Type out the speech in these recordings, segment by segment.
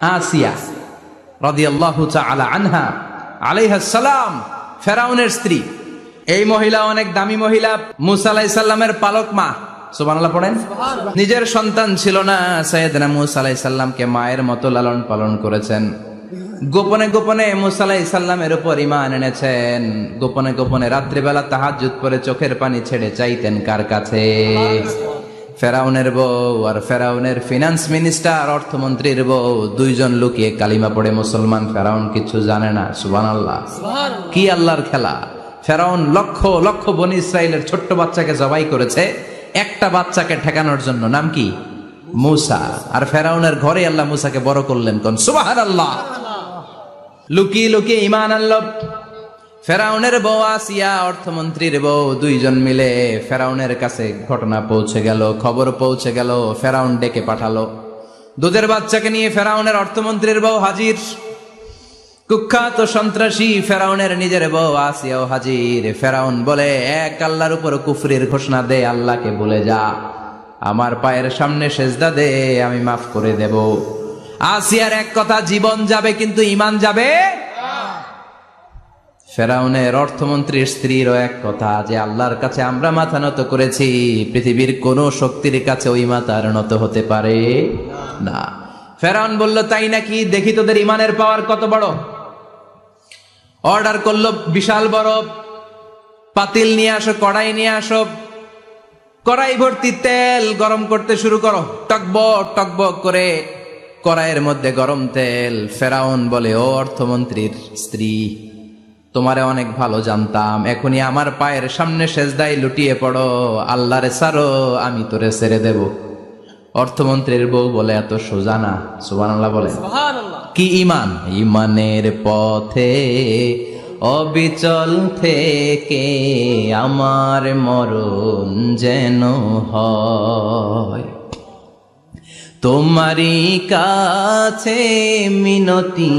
আসিয়া রাদিয়াল্লাহু তাআলা আনহা আলাইহাস সালাম, ফেরাউনের স্ত্রী। এই মহিলা অনেক দামি মহিলা, মুসা আলাইহিস সালামের পালক মা। সুবহানাল্লাহ পড়েন। নিজের সন্তান ছিল না, সাইয়েদনা মুসা আলাইহিস সালামকে মায়ের মতো লালন পালন করেছেন। গোপনে গোপনে মুসা আলাইহিস সালামের উপর ঈমান এনেছেন। গোপনে গোপনে রাত্রিবেলা তাহাজ্জুদ পড়ে চোখের পানি ছেড়ে চাইতেন কার কাছে? ফেরাউনের বউ আর ফেরাউনের ফিনান্স মিনিস্টার, অর্থমন্ত্রীর বউ, দুইজন লুকিয়ে কালিমা পড়ে মুসলমান। ফেরাউন কিছু জানে না। সুবহানাল্লাহ। কি আল্লাহর খেলা! ফেরাউন লক্ষ লক্ষ বনি ইসরাইলের ছোট্ট বাচ্চাকে জবাই করেছে একটা বাচ্চাকে ঠেকানোর জন্য। নাম কি? মুসা। আর ফেরাউনের ঘরে আল্লাহ মুসাকে বড় করলেন। কোন সুবহানাল্লাহ! লুকিয়ে লুকিয়ে ঈমান আনলো। ফেরাউনের বউ আসিয়া, অর্থমন্ত্রীর বউ, দুইজন মিলে ফেরাউনের কাছে ঘটনা পৌঁছে গেল, খবর পৌঁছে গেল। ফেরাউন ডেকে পাঠালো। দুধের বাচ্চাকে নিয়ে ফেরাউনের অর্থমন্ত্রীর বউ হাজির। কুখ্যাত সন্ত্রাসী ফেরাউনের নিজের বউ আসিয়াও হাজির। ফেরাউন বলে, এক আল্লাহর উপর কুফরির ঘোষণা দে, আল্লাহকে বলে যা, আমার পায়ের সামনে সেজদা দে, আমি মাফ করে দেব। আসিয়ার এক কথা, জীবন যাবে কিন্তু ঈমান যাবে। ফেরাউনের অর্থমন্ত্রীর স্ত্রীরও এক কথা, যে আল্লাহর কাছে আমরা মাথা নত করেছি, পৃথিবীর কোন শক্তির কাছে ওই মাথার নত হতে পারে না। ফেরাউন বলল, তাই নাকি? দেখি তোদের ঈমানের পাওয়ার কত বড়। অর্ডার করলো, বিশাল বড় পাতিল নিয়ে আসো, কড়াই নিয়ে আসো, কড়াই ভর্তি তেল গরম করতে শুরু করো। টকবক টকবক করে কড়াইয়ের মধ্যে গরম তেল। ফেরাউন বলে, ও অর্থমন্ত্রীর স্ত্রী, তোমারে অনেক ভালো জানতাম, এখনই আমার পায়ের সামনে সেজদায় লুটিয়ে পড়ো, আল্লাহরে ছাড়ো, আমি তোরে ছেড়ে দেব। অর্থমন্ত্রীর বউ বলে, এত সোজা না। সুবহানাল্লাহ বলে। কি ঈমান? ঈমানের পথে অবিচল থেকে আমার মরণ যেন হয়, তোমারই কাছে মিনতি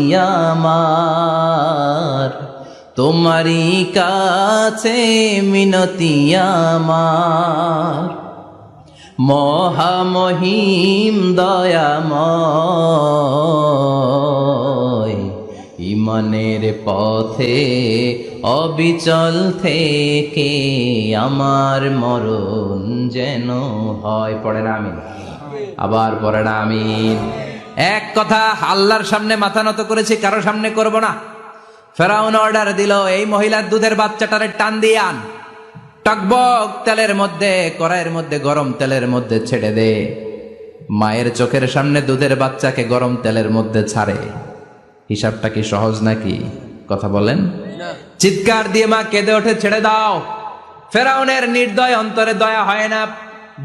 আমার, তোমারই কাছে মিনতি আমার, মহামহিম দয়াময়, ঈমানের পথে অবিচল থেকে আমার মরণ যেন হয়। পড়ে না আমিন? আবার পড়ে না আমিন? এক কথা, আল্লাহর সামনে মাথা নত করেছি, কারো সামনে করব না। ফেরাউন অর্ডার দিল, এই মহিলার দুধের বাচ্চাটারে টান দিয়ে আন, টকবক তেলের মধ্যে, কড়াইয়ের মধ্যে গরম তেলের মধ্যে ছেড়ে দে। মায়ের চোখের সামনে দুধের বাচ্চাকে গরম তেলের মধ্যে ছাড়ে। হিসাবটা কি সহজ নাকি? কথা বলেন। চিৎকার দিয়ে মা কেঁদে ওঠে, ছেড়ে দাও। ফেরাউনের নির্দয় অন্তরে দয়া হয় না।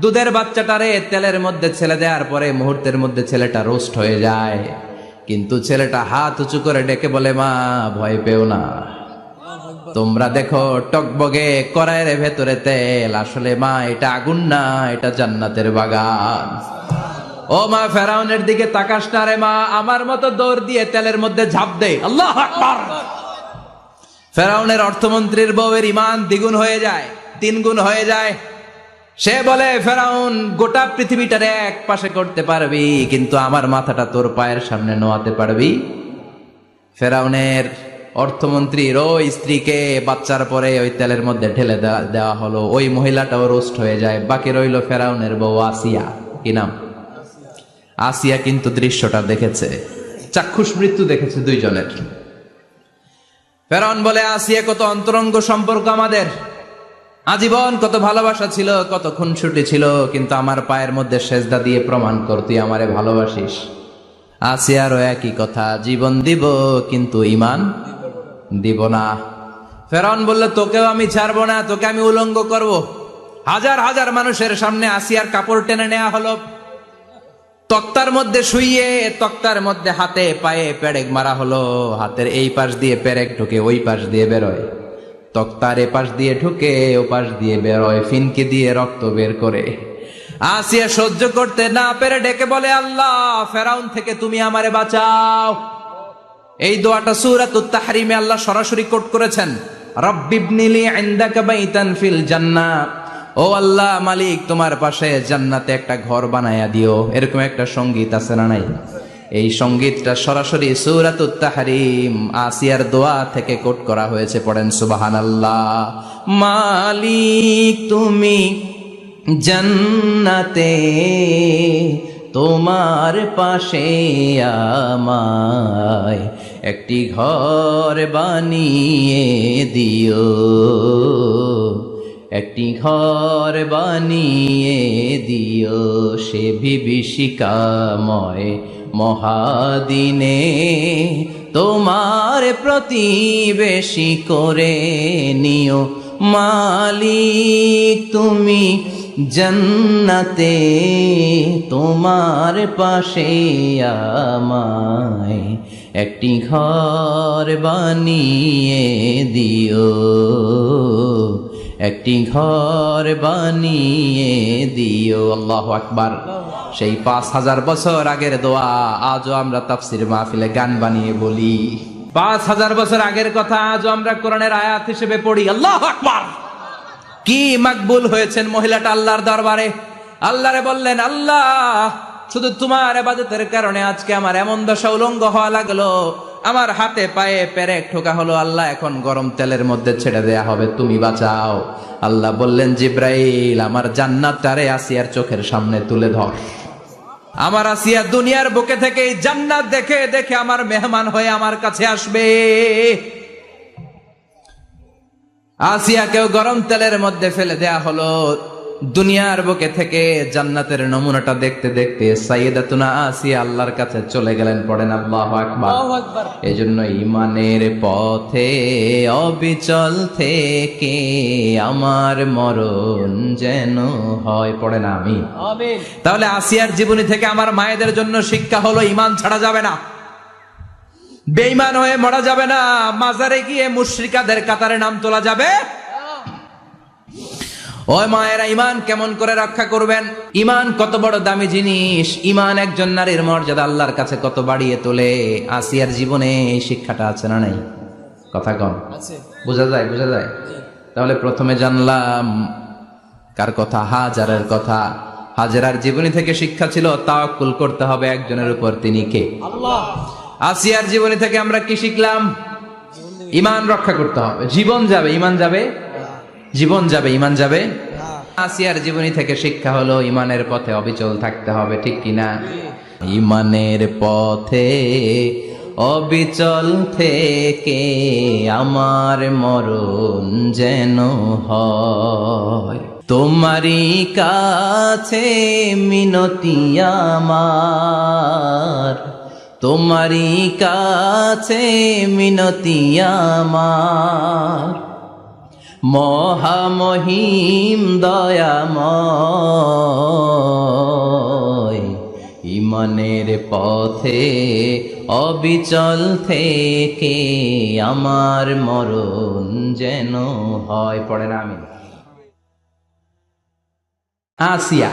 দুধের বাচ্চাটারে তেলের মধ্যে ছেড়ে দেওয়ার পরে মুহূর্তের মধ্যে ছেলেটা রোস্ট হয়ে যায়। কিন্তু ছেলেটা হাত উঁচু করে ডেকে বলে, মা ভয় পেও না, তোমরা দেখো টকবগে কড়াইয়ের ভেতরে তেল, আসলে মা এটা আগুন না, এটা জান্নাতের বাগান। ও মা, ফেরাউনের দিকে তাকাস না রে মা, আমার মতো দৌড় দিয়ে তেলের মধ্যে ঝাঁপ দে। আল্লাহু আকবার। ফেরাউনের অর্থমন্ত্রীর বউয়ের ঈমান দ্বিগুণ হয়ে যায়, 3 গুণ হয়ে যায়। সে বলে, ফেরাউন, গোটা পৃথিবীটারে এক পাশে করতে পারবি, কিন্তু আমার মাথাটা তোর পায়ের সামনে নোয়াতে পারবি? ফেরাউনের অর্থমন্ত্রীর ওই স্ত্রীকে বাচ্চার পরে ওই তেলের মধ্যে ঢেলে দেওয়া হলো। ওই মহিলাটাও রোস্ট হয়ে যায়। বাকি রইল ফেরাউনের বউ আসিয়া। কি নাম? আসিয়া কিন্তু দৃশ্যটা দেখেছে, চাক্ষুষ মৃত্যু দেখেছে দুইজনের। ফেরাউন বলে, আসিয়া, কত অন্তরঙ্গ সম্পর্ক আমাদের, আজীবন কত ভালোবাসা ছিল, কত খুনসুটি ছিল, কিন্তু আমার পায়ের মধ্যে সেজদা দিয়ে প্রমাণ কর তুই আমারে ভালোবাসিস। আসিয়ারও একই কথা, জীবন দিব কিন্তু ঈমান দিব না। ফেরাউন বলল, তোকেও আমি ছাড়বো না, তোকে আমি উলঙ্গ করব। হাজার হাজার মানুষের সামনে আসিয়ার কাপড় টেনে নেওয়া হলো, তক্তার মধ্যে শুইয়ে তক্তার মধ্যে হাতে পায়ে পেরেক মারা হলো। হাতের এই পাশ দিয়ে পেরেক ঢুকে ওই পাশ দিয়ে বেরোয়, তক্তার এ পাশ দিয়ে ঢুকে ও পাশ দিয়ে বেরোয়, ফিনকে দিয়ে রক্ত বের করে। আসিয়া সহ্য করতে না পেরে ডেকে বলে, আল্লাহ, ফেরাউন থেকে তুমি আমারে বাঁচাও। এই দোয়াটা সূরাতুত তাহরিমে আল্লাহ সরাসরি কোট করেছেন, রব্বিবনিলি ইনদাকা বাইতান ফিল জান্নাহ, ও আল্লাহ মালিক, তোমার পাশে জান্নাতে একটা ঘর বানায়া দিও। এরকম একটা সঙ্গীত আছে না নাই? এই সঙ্গীতটা সরাসরি সূরাতুত তাহরিম আসিয়ার দোয়া থেকে কোট করা হয়েছে, পড়েন সুবহানাল্লাহ। মালিক তুমি জান্নাতে, তোমার পাশে আমায় একটি ঘর বানিয়ে দিও, একটি ঘর বানিয়ে দিও, সে বিভীষিকাময় মহাদিনে তোমার প্রতিবেশী করে নিও। মালিক তুমি জান্নাতে, তোমার পাশে আমায় একটি ঘর বানিয়ে দিও, একটি ঘর বানিয়ে দিও। আল্লাহু আকবার। সেই ৫,০০০ বছর আগের দোয়া আজও আমরা তাফসীর মাহফিলে গান বানিয়ে বলি। ৫,০০০ বছর আগের কথা আজও আমরা কোরআনের আয়াত হিসেবে পড়ি। আল্লাহু আকবার। কি মাকবুল হয়েছেন মহিলাটা আল্লাহর দরবারে। আল্লাহরে বললেন, আল্লাহ শুধু তোমার ইবাদতের কারণে আজকে আমার এমন দশা উলঙ্গ হওয়া লাগলো, আমার হাতে পায়ে পেরেক ঠোকা হলো, আল্লাহ এখন গরম তেলের মধ্যে ছেড়ে দেয়া হবে, তুমি বাঁচাও। আল্লাহ বললেন, জিব্রাইল আমার জান্নাতটারে আসিয়ার চোখের সামনে তুলে ধর। আমার আসিয়া দুনিয়ার বুকে থেকে জান্নাত দেখে দেখে আমার মেহমান হয়ে আমার কাছে আসবে। আসিয়াকেও গরম তেলের মধ্যে ফেলে দেয়া হলো। দুনিয়ার বুকে থেকে জান্নাতের নমুনাটা দেখতে দেখতে সাইয়েদাতুনা আসিয়া আল্লাহর কাছে চলে গেলেন। পড়েন আল্লাহু আকবার। এজন্য ঈমানের পথে অবিচল থেকে আমার মরণ যেন হয়। পড়েন আমিন। তাহলে আসিয়ার জীবনী থেকে আমার মায়েদের জন্য শিক্ষা হলো, ঈমান ছাড়া যাবে না, বেঈমান হয়ে মরা যাবে না, মাজারে গিয়ে মুশরিকাদের কাতারে নাম তোলা যাবে। ওই মায়েরা ঈমান কেমন করে রক্ষা করবেন? ঈমান কত বড় দামি জিনিস। ঈমান একজন নারীর মর্যাদা আল্লাহর কাছে কত বাড়িয়ে তোলে। আসিয়ার জীবনে এই শিক্ষাটা আছে না নাই? কথা কম আছে, বোঝা যায়? বোঝা যায়। তাহলে প্রথমে জানলাম কার কথা? হাজারের কথা। হাজারার জীবনী থেকে শিক্ষা ছিল তাওয়াক্কুল করতে হবে একজনের উপর, তিনি কে? আল্লাহ। আসিয়ার জীবনী থেকে আমরা কি শিখলাম? ঈমান রক্ষা করতে হবে। জীবন যাবে, ঈমান যাবে, জীবন যাবে, ঈমান যাবে। আসিয়ার জীবনী থেকে শিক্ষা হলো ঈমানের পথে অবিচল থাকতে হবে, ঠিক কিনা? ঈমানের পথে অবিচল থেকে আমার মরণ যেন হয়, তোমারই কাছে মিনতি আমার, তোমারই কাছে মিনতি আমার, মহামহিম দয়াময়, ঈমানের পথে অবিচল থেকে আমার মরণ যেন হয়। পড়েন আমিন। আসিয়া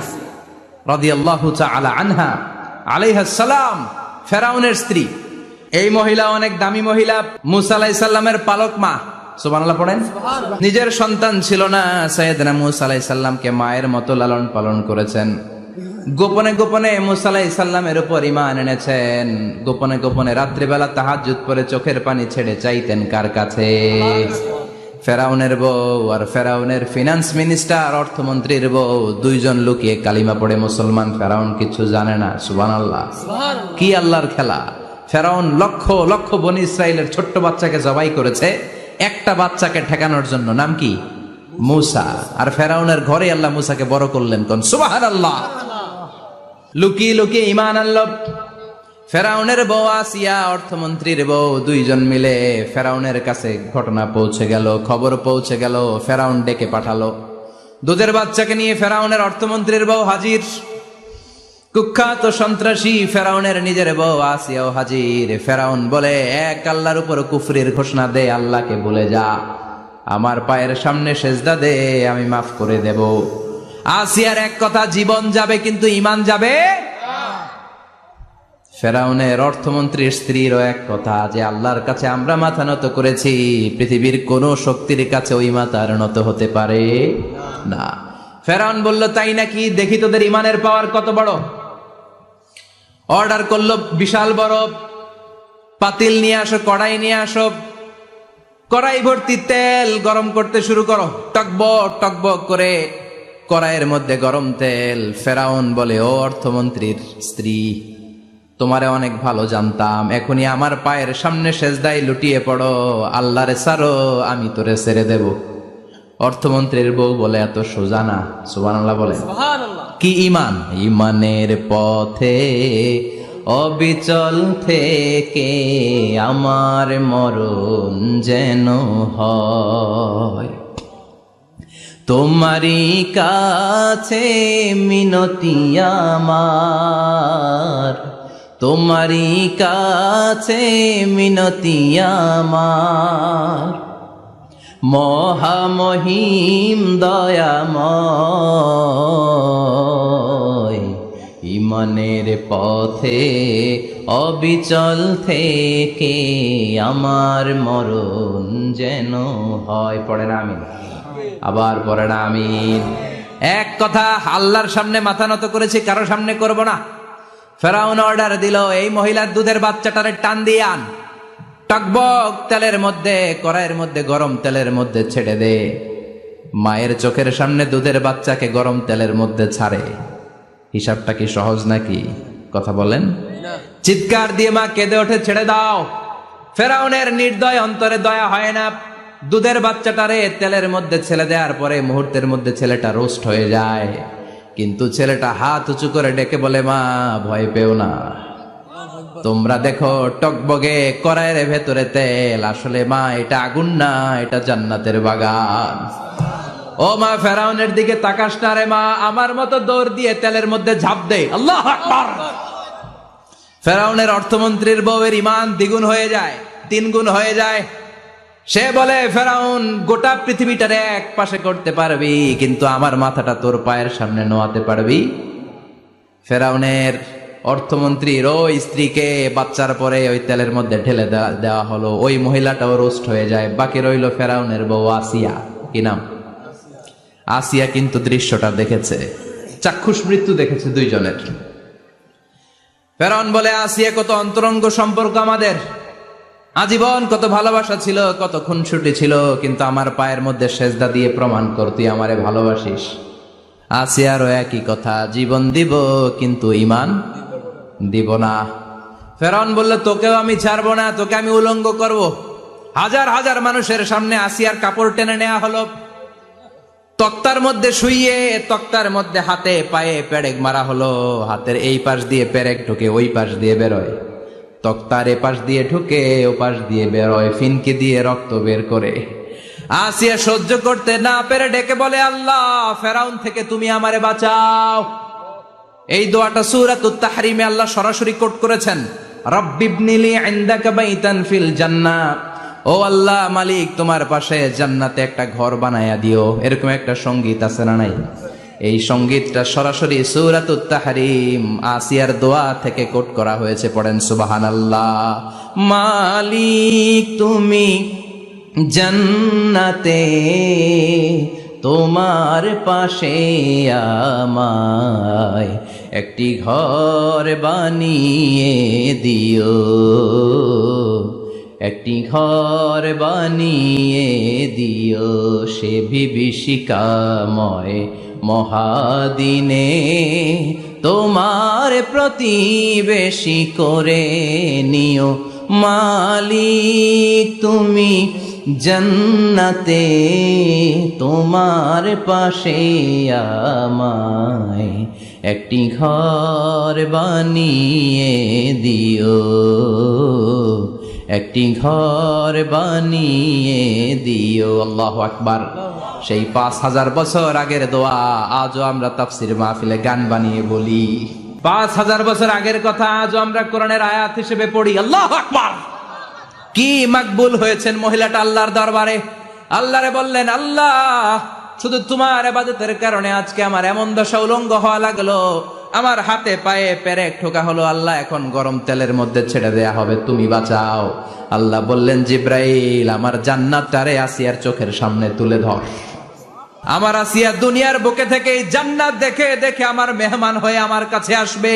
রাদিয়াল্লাহু তাআলা আনহা আলাইহাস সালাম ফেরাউনের স্ত্রী। এই মহিলা অনেক দামি মহিলা, মুসা আলাইহিস সালামের পালক মা। সুবহানাল্লাহ পড়েন। নিজের সন্তান ছিল না, সাইয়েদনা মুসা আলাইহিস সালামকে মায়ের মতো লালন পালন করেছেন। গোপনে গোপনে মুসা আলাইহিস সালামের উপর ঈমান এনেছেন। গোপনে গোপনে রাত্রিবেলা তাহাজ্জুদ পড়ে চোখের পানি ছেড়ে চাইতেন কার কাছে? ফেরাউনের বউ আর ফেরাউনের ফিনান্স মিনিস্টার, অর্থমন্ত্রীর বউ, দুইজন লুকিয়ে কালিমা পড়ে মুসলমান। ফেরাউন কিছু জানে না। সুবহানাল্লাহ। কি আল্লাহর খেলা! ফেরাউন লক্ষ লক্ষ বনি ইসরাইলের ছোট্ট বাচ্চাকে জবাই করেছে একটা বাচ্চাকে ঠেকানোর জন্য। নাম কি? মুসা। আর ফেরাউনের ঘরে আল্লাহ মুসাকে বড় করলেন। কোন সুবহানাল্লাহ। লুকিয়ে লুকিয়ে ঈমান আনলো। ফেরাউনের বউ আসিয়া, অর্থমন্ত্রীর বউ, দুইজন মিলে ফেরাউনের কাছে ঘটনা পৌঁছে গেল, খবর পৌঁছে গেল। ফেরাউন ডেকে পাঠালো। দুধের বাচ্চাকে নিয়ে ফেরাউনের অর্থমন্ত্রীর বউ হাজির। কুখ্যাত সন্ত্রাসী ফেরাউনের নিজের বউ আসিয়াও হাজির। ফেরাউন বলে, এক আল্লাহর উপর কুফরির ঘোষণা দে, আল্লাহকে বলে যা, আমার পায়ের সামনে সেজদা দে, আমি মাফ করে দেব। আসিয়ার এক কথা, জীবন যাবে কিন্তু ঈমান যাবে। ফেরাউনের অর্থমন্ত্রীর স্ত্রীরও এক কথা, যে আল্লাহর কাছে আমরা মাথা নত করেছি, পৃথিবীর কোন শক্তির কাছে ওই মাথার নত হতে পারে না। ফেরাউন বলল, তাই নাকি? দেখি তোদের ঈমানের পাওয়ার কত বড়। অর্ডার করলো বিশাল বড় পাতিল নিয়ে আসো, কড়াই নিয়ে আসো, কড়াই ভর্তি তেল গরম করতে শুরু করো। টকবক টকবক করে কড়াইয়ের মধ্যে গরম তেল। ফেরাউন বলে, ও অর্থমন্ত্রীর স্ত্রী, তোমারে অনেক ভালো জানতাম, এখনই আমার পায়ের সামনে সেজদায় লুটিয়ে পড়ো, আল্লাহরে ছাড়ো, আমি তোরে ছেড়ে দেব। অর্থমন্ত্রীর বউ বলে, এত সোজা না। সুবহানাল্লাহ বলে। কি ঈমান? ঈমানের পথে অবিচল থেকে আমার মরণ যেন হয়। তোমারই কাছে মিনতি আমার, তোমারই কাছে মিনতি আমার, মহামহিম দয়াময়, ঈমানের পথে অবিচল থেকে আমার মরণ যেন হয়। পড়েন আমিন। আবার পড়েন আমিন। এক কথা, আল্লাহর সামনে মাথা নত করেছি, কারো সামনে করব না। ফেরাউন অর্ডার দিল, এই মহিলার দুধের বাচ্চাটারে টান দিয়ে আন, টকবক তেলের মধ্যে, কড়াইয়ের মধ্যে গরম তেলের মধ্যে ছেড়ে দে। মায়ের চোখের সামনে দুধের বাচ্চাকে গরম তেলের মধ্যে ছাড়ে। হিসাবটা কি সহজ নাকি? কথা বলেন। চিৎকার দিয়ে মা কেঁদে ওঠে, ছেড়ে দাও। ফেরাউনের নির্দয় অন্তরে দয়া হয় না। দুধের বাচ্চাটারে তেলের মধ্যে ছেড়ে দেওয়ার পরে মুহূর্তের মধ্যে ছেলেটা রোস্ট হয়ে যায়। কিন্তু ছেলেটা হাত উঁচু করে ডেকে বলে, মা ভয় পেও না, তোমরা দেখো টকবগে কড়াইয়ের ভেতরে তেল, আসলে মা এটা আগুন না, এটা জান্নাতের বাগান। ও মা, ফেরাউনের দিকে তাকাস না রে মা, আমার মতো দৌড় দিয়ে তেলের মধ্যে ঝাঁপ দে। আল্লাহু আকবার। ফেরাউনের অর্থমন্ত্রীর বউয়ের ঈমান দ্বিগুণ হয়ে যায়, 3 গুণ হয়ে যায়। সে বলে, ফেরাউন, গোটা পৃথিবীটারে এক পাশে করতে পারবি, কিন্তু আমার মাথাটা তোর পায়ের সামনে নোয়াতে পারবি? ফেরাউনের অর্থমন্ত্রীর ওই স্ত্রীকে বাচ্চার পরে ওই তেলের মধ্যে ঢেলে দেওয়া হলো। ওই মহিলাটাও রোস্ট হয়ে যায়। বাকি রইল ফেরাউনের বউ আসিয়া। কি নাম? আসিয়া কিন্তু দৃশ্যটা দেখেছে, চাক্ষুষ মৃত্যু দেখেছে দুইজনের। ফেরাউন বলে, আসিয়া, কত অন্তরঙ্গ সম্পর্ক আমাদের, আজীবন কত ভালোবাসা ছিল, কত খুনসুটি ছিল, কিন্তু আমার পায়ের মধ্যে সেজদা দিয়ে প্রমাণ কর তুই আমারে ভালোবাসিস। আসিয়ারও একই কথা, জীবন দিব কিন্তু ঈমান দিব না। ফেরাউন বলল, তোকেও আমি ছাড়বো না, তোকে আমি উলঙ্গ করব। হাজার হাজার মানুষের সামনে আসিয়ার কাপড় টেনে নেওয়া হলো, তক্তার মধ্যে শুইয়ে তক্তার মধ্যে হাতে পায়ে পেরেক মারা হলো। হাতের এই পাশ দিয়ে পেরেক ঢুকে ওই পাশ দিয়ে বেরোয়, তক্তার এ পাশ দিয়ে ঢুকে ও পাশ দিয়ে বেরোয়, ফিনকে দিয়ে রক্ত বের করে। আসিয়া সহ্য করতে না পেরে ডেকে বলে, আল্লাহ, ফেরাউন থেকে তুমি আমারে বাঁচাও। এই দোয়াটা সূরাতুত তাহরিমে আল্লাহ সরাসরি কোট করেছেন, রব্বিবনিলি ইনদাকা বাইতান ফিল জান্নাহ। ও আল্লাহ মালিক, তোমার পাশে জান্নাতে একটা ঘর বানায়া দিও। এরকম একটা সঙ্গীত আছে না নাই? এই সঙ্গীতটা সরাসরি সূরাতুত তাহরিম আসিয়ার দোয়া থেকে কোট করা হয়েছে। পড়েন সুবহানাল্লাহ। মালিক তুমি জান্নাতে, তোমার পাশে আমায় একটি ঘর বানিয়ে দিও, একটি ঘর বানিয়ে দিও, সে বিভীষিকাময় মহাদিনে তোমার প্রতিবেশী করে নিও। মালিক তুমি জান্নাতে, তোমার পাশে আমায় একটি ঘর বানিয়ে দিও, একটি ঘর বানিয়ে দিও। আল্লাহু আকবার। সেই 5000 বছর আগের দোয়া আজও আমরা তাফসীর মাহফিলে গান বানিয়ে বলি। 5000 বছর আগের কথা আজও আমরা কোরআনের আয়াত হিসেবে পড়ি। আল্লাহু আকবার। কি মাকবুল হয়েছেন মহিলাটা আল্লাহর দরবারে। আল্লাহরে বললেন, আল্লাহ, শুধু তোমার ইবাদতের কারণে আজকে আমার এমন দশা উলঙ্গ হওয়া লাগলো, আমার হাতে পায়ে পেরেক ঠোকা হলো। আল্লাহ, এখন গরম তেলের মধ্যে ছেড়ে দেয়া হবে, তুমি বাঁচাও। আল্লাহ বললেন, জিব্রাইল, আমার জান্নাতটারে আসিয়ার চোখের সামনে তুলে ধর। আমার আসিয়া দুনিয়ার বুকে থেকে জান্নাত দেখে দেখে আমার মেহমান হয়ে আমার কাছে আসবে।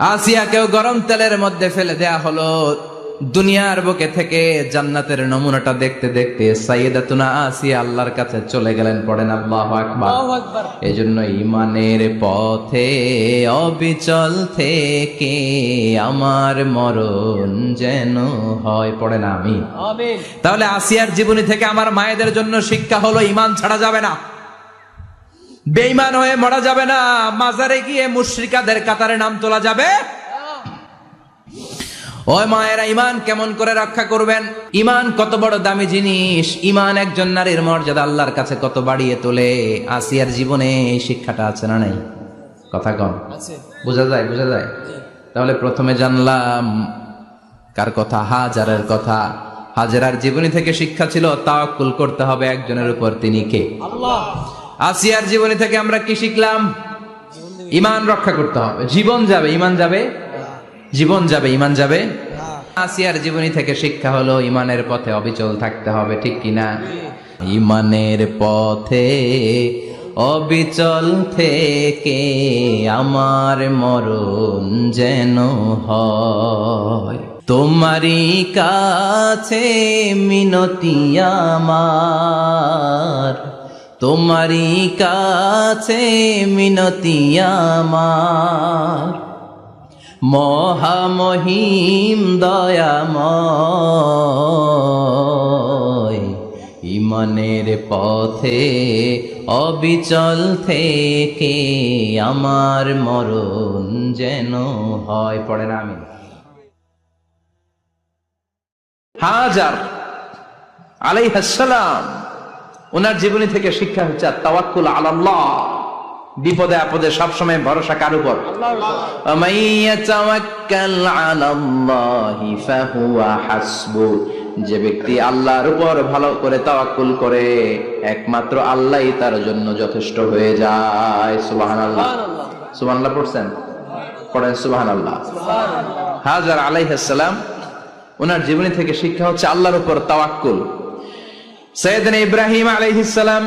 আসিয়াকেও গরম তেলের মধ্যে ফেলে দেয়া হলো। দুনিয়ার বুকে থেকে জান্নাতের নমুনাটা দেখতে দেখতে সাইয়েদাতুনা আসিয়া আল্লাহর কাছে চলে গেলেন। পড়েন আল্লাহু আকবার। এজন্য ঈমানের পথে অবিচল থেকে আমার মরণ যেন হয়। পড়েন আমিন। তাহলে আসিয়ার জীবনী থেকে আমার মায়েদের জন্য শিক্ষা হলো, ঈমান ছাড়া যাবে না, বেঈমান হয়ে মরা যাবে না, মাজারে গিয়ে মুশরিকাদের কাতারে নাম তোলা যাবে। ওই মায়েরা ঈমান কেমন করে রক্ষা করবেন? ঈমান কত বড় দামি জিনিস, ঈমান একজন নারীর মর্যাদা আল্লাহর কাছে কত বাড়িয়ে তোলে। আসিয়ার জীবনে এই শিক্ষাটা আছে না নাই? কথা কন, বোঝা যায়? বোঝা যায়। তাহলে প্রথমে জানলাম কার কথা? হাজারের কথা। হাজারার জীবনী থেকে শিক্ষা ছিল তাওয়াক্কুল করতে হবে একজনের উপর, তিনি কে? আল্লাহ। আসিয়ার জীবনী থেকে আমরা কি শিখলাম? ঈমান রক্ষা করতে হবে। জীবন যাবে, ঈমান যাবে, জীবন যাবে, ঈমান যাবে। আসিয়ার জীবনী থেকে শিক্ষা হলো ঈমানের পথে অবিচল থাকতে হবে, ঠিক কিনা? ঈমানের পথে অবিচল থেকে আমার মরণ যেন হয়, তোমারই কাছে মিনতি আমার, তোমারই কাছে মিনতি আমার, মহামহিম দয়াময়, ঈমানের পথে অবিচল থেকে আমার মরণ যেন হয়। পড়েন আমিন। হাজার আলাইহিস সালাম, ওনার জীবনী থেকে শিক্ষা হচ্ছে তাওয়াক্কুল আলাল্লাহ। বিপদে আপদে সবসময় ভরসা কার উপর? যে ব্যক্তি আল্লাহর উপর ভালো করে তাওয়াক্কুল করে, একমাত্র আল্লাহই তার জন্য যথেষ্ট হয়ে যায়। সুবহানাল্লাহ। সুবহানাল্লাহ পড়ছেন? পড়েন সুবহানাল্লাহ। হাজার আলাইহিস সালাম, ওনার জীবনী থেকে শিক্ষা হচ্ছে আল্লাহর উপর তাওয়াক্কুল। সাইয়েদনা ইব্রাহিম আলাইহিস সালাম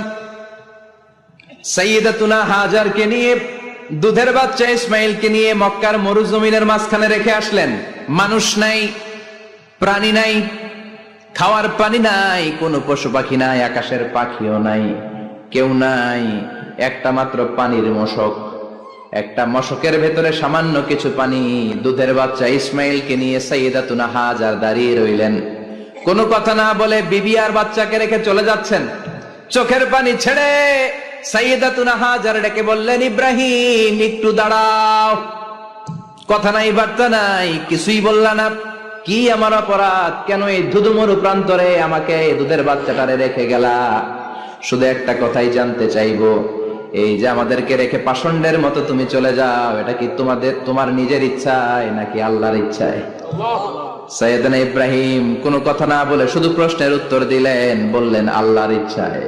সাইয়েদাতুনা হাজারকে নিয়ে, দুধের বাচ্চা ইসমাইলকে নিয়ে মক্কার মরুজমিনের মাঝখানে রেখে আসলেন। মানুষ নাই, প্রাণী নাই, খাওয়ার পানি নাই, কোনো পশু পাখি নাই, আকাশের পাখিও নাই, কেউ নাই, একটা মাত্র পানির মশক। একটা মশকের ভেতরে সামান্য কিছু পানি। দুধের বাচ্চা ইসমাইলকে নিয়ে সাইয়েদাতুনা হাজার দাঁড়িয়ে রইলেন। কোনো কথা না বলে বিবি আর বাচ্চাকে রেখে চলে যাচ্ছেন। চোখের পানি ছেড়ে সাইয়েদাতুনা হাজার ডেকে বললেন, ইব্রাহিম একটু দাঁড়াও। কথা নাই, বার্তা নাই, কিছুই বললা না। কি আমার অপরাধ? কেন এই ধুধুমরু প্রান্তরে আমাকে দুধের বাচ্চাটারে রেখে গেলা? শুধু একটা কথাই জানতে চাইবো, এই যে আমাদেরকে রেখে পাষণ্ডের মতো তুমি চলে যাও, এটা কি তোমার নিজের ইচ্ছায় নাকি আল্লাহর ইচ্ছায়? সাইয়েদনা ইব্রাহিম কোনো কথা না বলে শুধু প্রশ্নের উত্তর দিলেন, বললেন আল্লাহর ইচ্ছায়।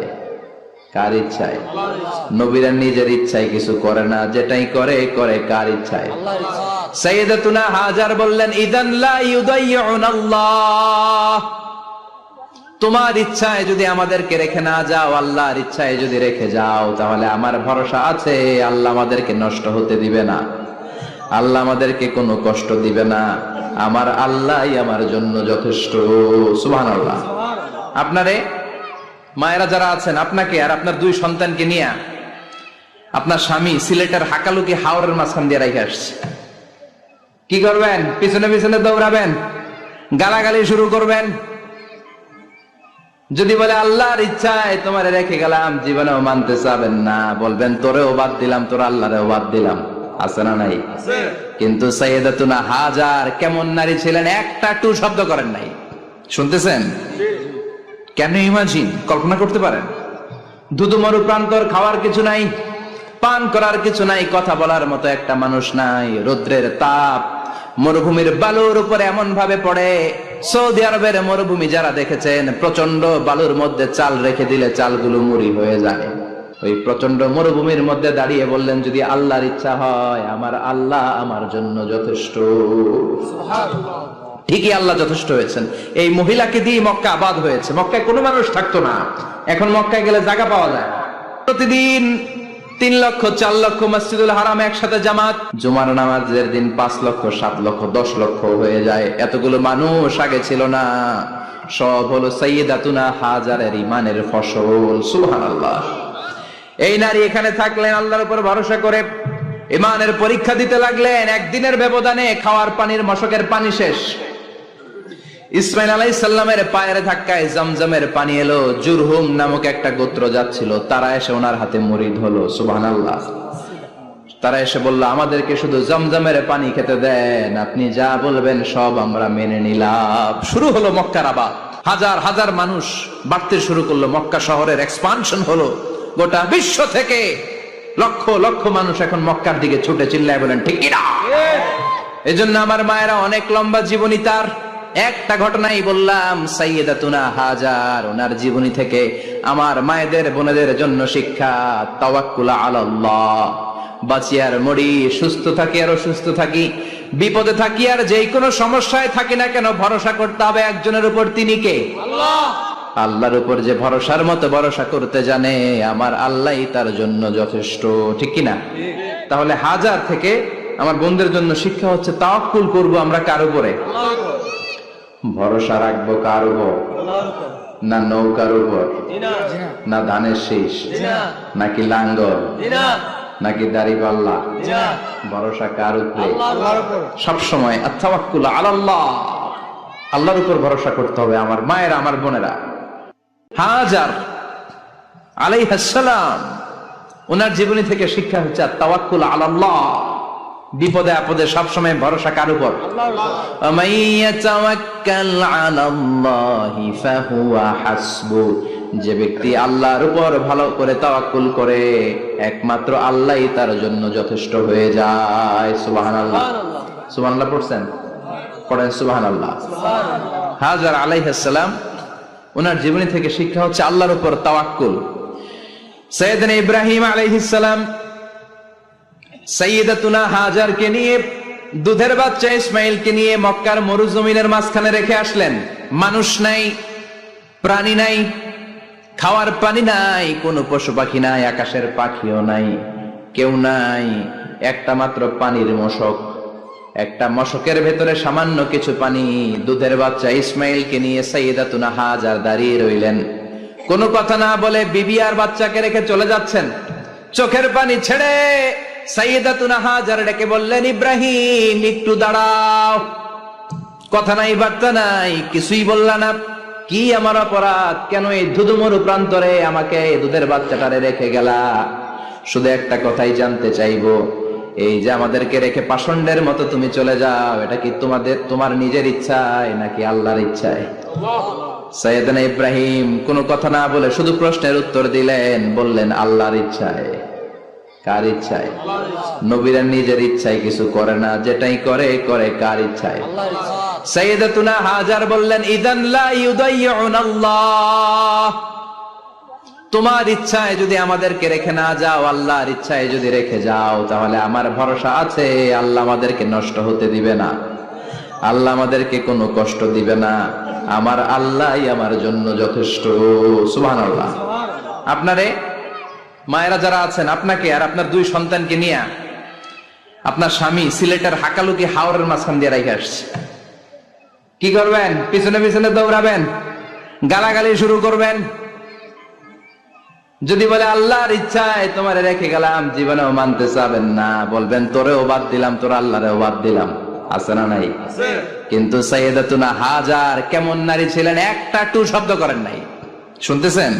কার ইচ্ছায়? নবীরা নিজের ইচ্ছায় কিছু করে না, যেটাই করে করে কার ইচ্ছায়? সাইয়েদাতুনা হাজার বললেন, ইযান লা ইউদাইয়ুনাল্লাহ, তোমার ইচ্ছায় যদি আমাদেরকে রেখে না যাও, আল্লাহর ইচ্ছায় যদি রেখে যাও, তাহলে আমার ভরসা আছে আল্লাহ আমাদেরকে নষ্ট হতে দিবে না, আল্লাহ আমাদেরকে কোনো কষ্ট দিবে না, আমার আল্লাহই আমার জন্য যথেষ্ট। সুবহানাল্লাহ। আপনারে মায়েরা যারা আছেন, আপনাকে আর আপনার দুই সন্তানকে নিয়ে আপনার স্বামী সিলেটের হাকালুকি হাওরের মাঝখান দিয়ে রেখে আসছে। কি করবেন? পিছনে পিছনে দৌড়াবেন, গালাগালি শুরু করবেন। যদি বলে আল্লাহর ইচ্ছায় তোমারে রেখে গেলাম, জীবনেও মানতে চাবেন না, বলবেন তোরেও বাদ দিলাম, তোর আল্লাহরেও বাদ দিলাম। আছে না নাই? কিন্তু সাইয়েদাতুনা হাজার কেমন নারী ছিলেন, একটা টু শব্দ করেন নাই। শুনতেছেন? কেন ইমাজিন, কল্পনা করতে পারেন? ধুধুমরু প্রান্তর, খাওয়ার কিছু নাই, পান করার কিছু নাই, কথা বলার মতো একটা মানুষ নাই, রৌদ্রের তাপ মরুভূমির বালুর উপরে এমন ভাবে পড়ে। সৌদি আরবের মরুভূমি যারা দেখেছেন, প্রচন্ড বালুর মধ্যে চাল রেখে দিলে চালগুলো মুড়ি হয়ে যায়। ওই প্রচন্ড মরুভূমির মধ্যে দাঁড়িয়ে বললেন, যদি আল্লাহর ইচ্ছা হয়, আমার আল্লাহ আমার জন্য যথেষ্ট। ঠিকই আল্লাহ যথেষ্ট হয়েছেন। এই মহিলাকে দিয়ে মক্কা আবাদ হয়েছে। মক্কায় কোনো মানুষ থাকতো না, এখন মক্কায় গেলে জায়গা পাওয়া যায়। প্রতিদিন 3 লক্ষ 4 লক্ষ মসজিদুল হারাম একসাথে জামাত, জুমার নামাজের দিন 5 লক্ষ 7 লক্ষ 10 লক্ষ হয়ে যায়। এতগুলো মানুষ আগে ছিল না, সব হলো সাইয়্যিদাতুনা হাজারের ইমানের ফসল। সুবহানাল্লাহ। এই নারী এখানে থাকলেন আল্লাহর উপর ভরসা করে, ইমানের পরীক্ষা দিতে লাগলেন। একদিনের ব্যবধানে খাওয়ার পানির মশকের পানি শেষ। ইসমাইল আলাইহিস সালামের পায়ের ধাক্কায় জমজমের পানি এলো। জুরহুম নামক একটা গোত্র যাচ্ছিল, তারা এসে ওনার হাতে মুরিদ হলো। সুবহানাল্লাহ। তারা এসে বলল, আমাদেরকে শুধু জমজমের পানি খেতে দেন, আপনি যা বলবেন সব আমরা মেনে নিলাম। শুরু হলো মক্কার আবাদ। হাজার হাজার মানুষ বাড়তে শুরু করলো, মক্কা শহরের এক্সপানশন হলো। গোটা বিশ্ব থেকে লক্ষ লক্ষ মানুষ এখন মক্কার দিকে ছুটে চিল্লায় বলেন ঠিক কিনা? এজন্য আমার মায়েরা অনেক লম্বা জীবনী, তার একটা ঘটনাই বললাম, সাইয়্যিদাতুনা হাজার, ওনার জীবনী থেকে আমার মায়েদের বোনেদের জন্য শিক্ষা। তাওয়াক্কুল আলাল্লাহ। বাঁচি আর মরি, সুস্থ থাকি আর অসুস্থ থাকি, বিপদে থাকি আর যেই কোনো সমস্যায় থাকি না কেন, ভরসা করতে হবে একজনের উপর। তিনি কে? আল্লাহ। আল্লাহর উপর যে ভরসার মতো ভরসা করতে জানে, আমার আল্লাহই তার জন্য যথেষ্ট। ঠিক কিনা? তাহলে হাজার থেকে আমার বোনদের জন্য শিক্ষা হচ্ছে, তাওয়াক্কুল করব আমরা কার উপরে? ভরসা রাখবো কার উপর? না নৌকার উপর, না ধানের শীষ, নাকি লাঙ্গল, নাকি দাড়িপাল্লা? ভরসা কার উপরে? সবসময় আত-তাওয়াক্কুল আলাল্লাহ, আল্লাহর উপর ভরসা করতে হবে। আমার মায়েরা, আমার বোনেরা, হাজার আলাইহিস সালাম, ওনার জীবনী থেকে শিক্ষা হচ্ছে আত-তাওয়াক্কুল আলাল্লাহ। বিপদে আপদে সবসময় ভরসা কার উপর? যে ব্যক্তি আল্লাহর উপর ভালো করে তাওয়াক্কুল করে, একমাত্র আল্লাহই তার জন্য যথেষ্ট হয়ে যায়। সুবহানাল্লাহ। সুবহানাল্লাহ পড়ছেন? পড়েন সুবহানাল্লাহ। হাজার আলাইহিস সালাম, ওনার জীবনী থেকে শিক্ষা হচ্ছে আল্লাহর উপর তাওয়াক্কুল। সাইয়েদনা ইব্রাহিম আলাইহিস সালাম সাইয়্যিদাতুনা হাজারকে নিয়ে, দুধের বাচ্চা ইসমাইলকে নিয়ে মক্কার মরুজমিনের মাঝখানে রেখে আসলেন। মানুষ নাই, প্রাণী নাই, খাওয়ার পানি নাই, কোনো পশু পাখি নাই, আকাশের পাখিও নাই, কেউ নাই, একটা মাত্র পানির মশক। একটা মশকের ভেতরে সামান্য কিছু পানি। দুধের বাচ্চা ইসমাইলকে নিয়ে সাইয়্যিদাতুনা হাজার দাঁড়িয়ে রইলেন। কোনো কথা না বলে বিবি আর বাচ্চাকে রেখে চলে যাচ্ছেন। চোখের পানি ছেড়ে সাইয়্যিদাতুনা হাজার ডেকে বললেন, ইব্রাহিম একটু দাঁড়াও। কথা নাই, বার্তা নাই, কিছুই বললা না। কি আমার অপরাধ? কেন এই ধুধুমরু প্রান্তরে আমাকে দুধের বাচ্চাটারে রেখে গেলা? শুধু একটা কথাই জানতে চাইবো, এই যে আমাদেরকে রেখে পাষণ্ডের মতো তুমি চলে যাও, এটা কি তোমার নিজের ইচ্ছায় নাকি আল্লাহর ইচ্ছায়? সাইয়েদনা ইব্রাহিম কোনো কথা না বলে শুধু প্রশ্নের উত্তর দিলেন, বললেন আল্লাহর ইচ্ছায়। কার ইচ্ছায়? নবীরা নিজের ইচ্ছায় কিছু করে না, যেটাই করে করে কার ইচ্ছায়? সাইয়্যিদাতুনা হাজার বললেন, ইযান লা ইউদাইয়ুনাল্লাহ। তোমার ইচ্ছায় যদি আমাদেরকে রেখে না যাও, আল্লাহর ইচ্ছায় যদি রেখে যাও, তাহলে আমার ভরসা আছে আল্লাহ আমাদেরকে নষ্ট হতে দিবে না, আল্লাহ আমাদেরকে কোনো কষ্ট দিবে না। আমার আল্লাহই আমার জন্য যথেষ্ট। সুবহানাল্লাহ। আপনারে মায়েরা যারা আছেন, আপনাকে আর আপনার 2 সন্তানকে নিয়ে আপনার স্বামী সিলেটের হাকালুকি হাওরের মাঝখান দিয়ে রেখে আসছে। কি করবেন? পিছনে পিছনে দৌড়াবেন, গালাগালি শুরু করবেন। যদি বলে আল্লাহর ইচ্ছায় তোমারে রেখে গেলাম, জীবনেও মানতে চাবেন না, বলবেন তোরেও বাদ দিলাম, তোর আল্লাহরেও বাদ দিলাম। আছে না নাই? কিন্তু সাইয়্যিদাতুনা হাজার কেমন নারী ছিলেন, একটা টু শব্দ করেন নাই। শুনতেছেন?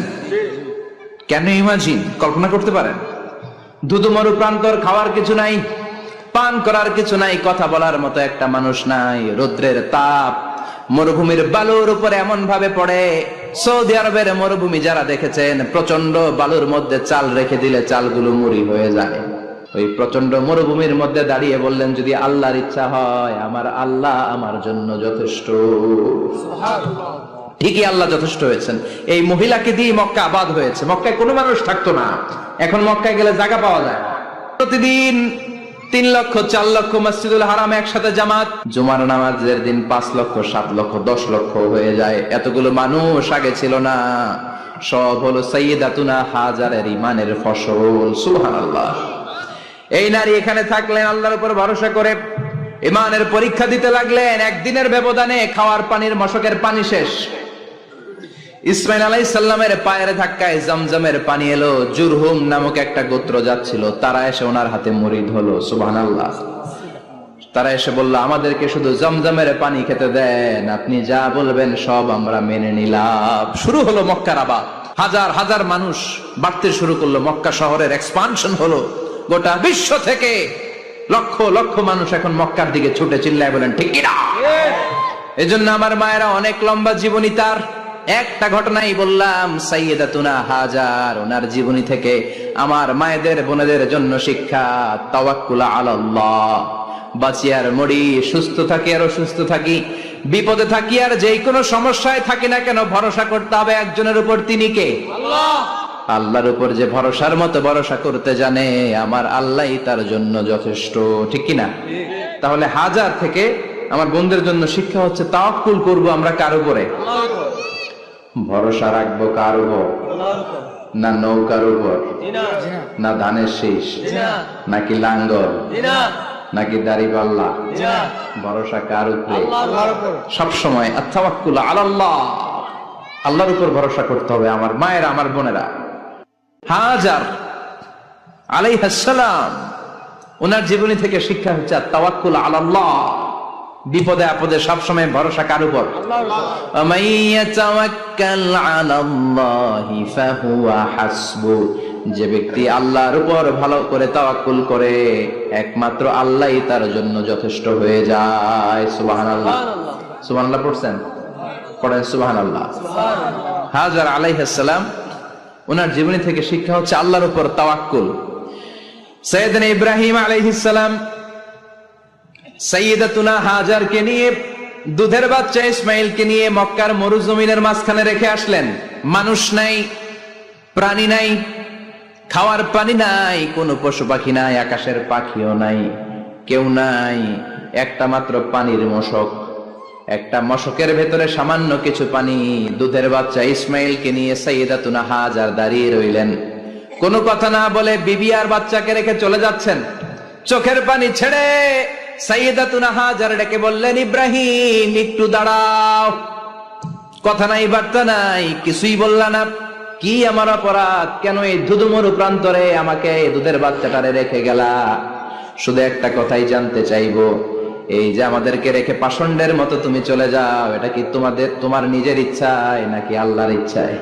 কেন ইমাজিন, কল্পনা করতে পারেন? ধুধুমরু প্রান্তর, খাওয়ার কিছু নাই, পান করার কিছু নাই, কথা বলার মতো একটা মানুষ নাই, রৌদ্রের তাপ মরুভূমির বালুর উপরে এমন ভাবে পড়ে। সৌদি আরবের মরুভূমি যারা দেখেছেন, প্রচন্ড বালুর মধ্যে চাল রেখে দিলে চালগুলো মুড়ি হয়ে যায়। ওই প্রচন্ড মরুভূমির মধ্যে দাঁড়িয়ে বললেন, যদি আল্লাহর ইচ্ছা হয়, আমার আল্লাহ আমার জন্য যথেষ্ট। ঠিকই আল্লাহ যথেষ্ট হয়েছেন। এই মহিলাকে দিয়ে মক্কা আবাদ হয়েছে। মক্কায় কোনো মানুষ থাকতো না, এখন মক্কায় গেলে জায়গা পাওয়া যায়। প্রতিদিন 3 লক্ষ 4 লক্ষ মসজিদুল হারাম একসাথে জামাত, জুমার নামাজের দিন 5 লক্ষ 7 লক্ষ 10 লক্ষ হয়ে যায়। এতগুলো মানুষ আগে ছিল না, সব হলো সাইয়্যিদাতুনা হাজারের ইমানের ফসল। সুবহানাল্লাহ। এই নারী এখানে থাকলেন আল্লাহর উপর ভরসা করে, ইমানের পরীক্ষা দিতে লাগলেন। একদিনের ব্যবধানে খাওয়ার পানির মশকের পানি শেষ। ইসমাইল আলাইহিস সালামের পায়ের ধাক্কায় জমজমের পানি এলো। জুরহুম নামক একটা গোত্র যাচ্ছিল, তারা এসে ওনার হাতে মুরিদ হলো। সুবহানাল্লাহ। তারা এসে বলল, আমাদেরকে শুধু জমজমের পানি খেতে দেন, আপনি যা বলবেন সব আমরা মেনে নিলাম। শুরু হলো মক্কার আবাদ। হাজার হাজার মানুষ বাড়তে শুরু করলো, মক্কা শহরের এক্সপানশন হলো। গোটা বিশ্ব থেকে লক্ষ লক্ষ মানুষ এখন মক্কার দিকে ছুটে চিল্লায় বলেন ঠিক কিনা? এজন্য আমার মায়েরা অনেক লম্বা জীবনী, তার একটা ঘটনাই বললাম, সাইয়্যিদাতুনা হাজার, ওনার জীবনী থেকে আমার মায়েদের বোনেদের জন্য শিক্ষা। তাওয়াক্কুল আলাল্লাহ। বাঁচি আর মরি, সুস্থ থাকি আর অসুস্থ থাকি, বিপদে থাকি আর যেই কোনো সমস্যায় থাকি না কেন, ভরসা করতে হবে একজনের উপর। তিনি কে? আল্লাহ। আল্লাহর উপর যে ভরসার মতো ভরসা করতে জানে, আমার আল্লাহই তার জন্য যথেষ্ট। ঠিক কিনা? তাহলে হাজার থেকে আমার বোনদের জন্য শিক্ষা হচ্ছে, তাওয়াক্কুল করব আমরা কার উপরে? ভরসা রাখবো কার উপর? না নৌকার উপর, না ধানের শীষ, নাকি লাঙ্গল, নাকি দাড়িপাল্লা? ভরসা কার উপরে? সব সময় আত-তাওয়াক্কুল আলাল্লাহ, আল্লাহর উপর ভরসা করতে হবে। আমার মায়েরা, আমার বোনেরা, হাজার আলাইহিস সালাম, ওনার জীবনী থেকে শিক্ষা হচ্ছে আত-তাওয়াক্কুল আলাল্লাহ। বিপদে আপদে সবসময় ভরসা কার উপর? যে ব্যক্তি আল্লাহর উপর ভালো করে তাওয়াক্কুল করে, একমাত্র আল্লাহই তার জন্য যথেষ্ট হয়ে যায়। সুবহানাল্লাহ। সুবহানাল্লাহ পড়ছেন? পড়েন সুবহানাল্লাহ। হাজার আলাইহিস সালাম, ওনার জীবনী থেকে শিক্ষা হচ্ছে আল্লাহর উপর তাওয়াক্কুল। সাইয়েদনা ইব্রাহিম আলাইহিস সালাম সাইয়্যিদাতুনা হাজারকে নিয়ে, দুধের বাচ্চা ইসমাইলকে নিয়ে মক্কার মরুজমিনের মাঝখানে রেখে আসলেন। মানুষ নাই, প্রাণী নাই, খাওয়ার পানি নাই, কোনো পশু পাখি নাই, আকাশের পাখিও নাই, কেউ নাই, একটা মাত্র পানির মশক। একটা মশকের ভেতরে সামান্য কিছু পানি। দুধের বাচ্চা ইসমাইলকে নিয়ে সাইয়্যিদাতুনা হাজার দাঁড়িয়ে রইলেন। কোনো কথা না বলে বিবি আর বাচ্চাকে রেখে চলে যাচ্ছেন। চোখের পানি ছেড়ে সাইয়্যিদাতুনা হাজার ডেকে বললেন, ইব্রাহিম একটু দাঁড়াও। কথা নাই, বার্তা নাই, কিছুই বললা না। কি আমার অপরাধ? কেন এই ধুধুমরু প্রান্তরে আমাকে দুধের বাচ্চাটারে রেখে গেলা? শুধু একটা কথাই জানতে চাইবো, এই যে আমাদেরকে রেখে পাষণ্ডের মতো তুমি চলে যাও, এটা কি তোমার নিজের ইচ্ছায় নাকি আল্লাহর ইচ্ছায়?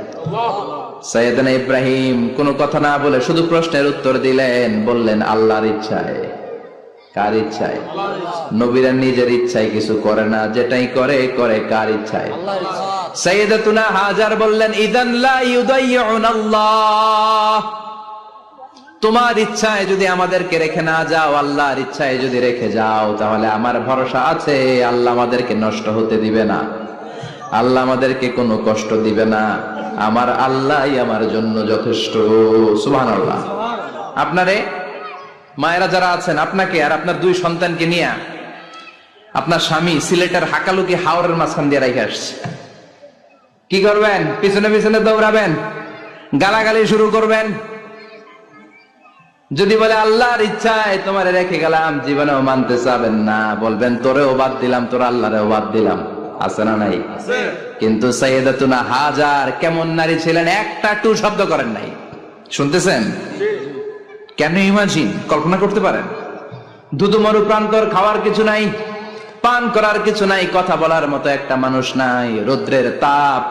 সাইয়েদনা ইব্রাহিম কোনো কথা না বলে শুধু প্রশ্নের উত্তর দিলেন, বললেন আল্লাহর ইচ্ছায়। কার ইচ্ছায়? নবীরা নিজের ইচ্ছায় কিছু করে না, যেটাই করে করে কার ইচ্ছায়? সাইয়্যিদাতুনা হাজার বললেন, ইযান লা ইউদাইয়ুনাল্লাহ। তোমার ইচ্ছায় যদি আমাদেরকে রেখে না যাও, আল্লাহর ইচ্ছায় যদি রেখে যাও, তাহলে আমার ভরসা আছে আল্লাহ আমাদেরকে নষ্ট হতে দিবে না, আল্লাহ আমাদেরকে কোনো কষ্ট দিবে না। আমার আল্লাহই আমার জন্য যথেষ্ট। সুবহানাল্লাহ। আপনারে মায়েরা যারা আছেন, আপনাকে আর আপনার 2 সন্তানকে নিয়ে আপনার স্বামী সিলেটের হাকালুকি হাওরের মাঝখান দিয়ে রেখে আসছে। কি করবেন? পিছনে পিছনে দৌড়াবেন, গালাগালি শুরু করবেন। যদি বলে আল্লাহর ইচ্ছায় তোমারে রেখে গেলাম, জীবনেও মানতে চাবেন না, বলবেন তোরেও বাদ দিলাম, তোর আল্লাহরেও বাদ দিলাম। আছে না নাই? কিন্তু সাইয়্যিদাতুনা হাজার কেমন নারী ছিলেন, একটা টু শব্দ করেন নাই। শুনতেছেন? কেন ইমাজিন, কল্পনা করতে পারেন? ধুধুমরু প্রান্তর, খাওয়ার কিছু নাই, পান করার কিছু নাই, কথা বলার মতো একটা মানুষ নাই, রৌদ্রের তাপ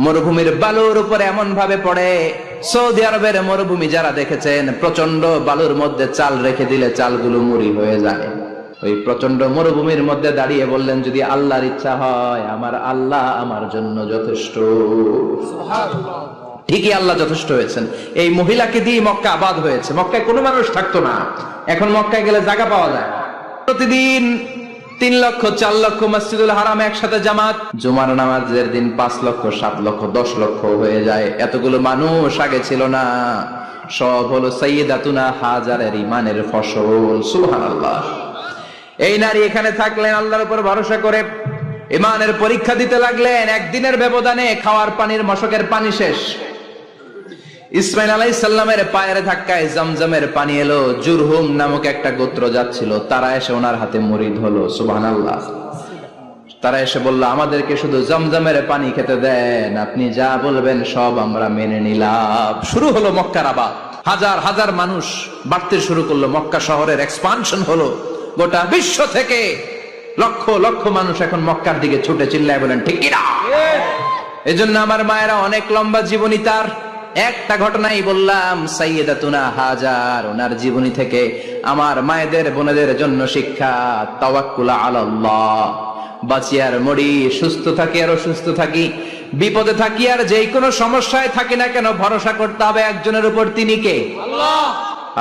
মরুভূমির বালুর উপরে এমন ভাবে পড়ে। সৌদি আরবের মরুভূমি যারা দেখেছেন, প্রচন্ড বালুর মধ্যে চাল রেখে দিলে চালগুলো মুড়ি হয়ে যায়। ওই প্রচন্ড মরুভূমির মধ্যে দাঁড়িয়ে বললেন, যদি আল্লাহর ইচ্ছা হয়, আমার আল্লাহ আমার জন্য যথেষ্ট। ঠিকই আল্লাহ যথেষ্ট হয়েছেন। এই মহিলাকে দিয়ে মক্কা আবাদ হয়েছে। মক্কায় কোনো মানুষ থাকতো না, এখন মক্কায় গেলে জায়গা পাওয়া যায়। প্রতিদিন 3 লক্ষ 4 লক্ষ মসজিদুল হারাম একসাথে জামাত, জুমার নামাজের দিন 5 লক্ষ 7 লক্ষ 10 লক্ষ হয়ে যায়। এতগুলো মানুষ আগে ছিল না। সব হলো সাইয়্যিদাতুনা হাজারের ইমানের ফসল। সুবহানাল্লাহ। এই নারী এখানে থাকলেন আল্লাহর উপর ভরসা করে, ইমানের পরীক্ষা দিতে লাগলেন। একদিনের ব্যবধানে খাওয়ার পানির মশকের পানি শেষ। ইসমাইল আলাইহিস সালামের পায়ের ধাক্কায় জমজমের পানি এলো। জুরহুম নামক একটা গোত্র যাচ্ছিল, তারা এসে ওনার হাতে মুরিদ হলো। সুবহানাল্লাহ। তারা এসে বলল, আমাদেরকে শুধু জমজমের পানি খেতে দেন, আপনি যা বলবেন সব আমরা মেনে নিলাম। শুরু হলো মক্কার আবাদ। হাজার হাজার মানুষ বাড়তে শুরু করলো। মক্কা শহরের এক্সপানশন হলো। গোটা বিশ্ব থেকে লক্ষ লক্ষ মানুষ এখন মক্কার দিকে ছুটে চিল্লায় বলেন ঠিক কিনা? এজন্য আমার মায়েরা অনেক লম্বা জীবনী। তার একটা ঘটনাই বললাম, সাইয়্যিদাতুনা হাজার, ওনার জীবনী থেকে আমার মায়েদের বোনেদের জন্য শিক্ষা। তাওয়াক্কুল আলাল্লাহ। বাঁচি আর মরি, সুস্থ থাকি আর অসুস্থ থাকি, বিপদে থাকি আর যে কোনো সমস্যায় থাকি না কেন, ভরসা করতে হবে একজনের উপর। তিনি কে? আল্লাহ।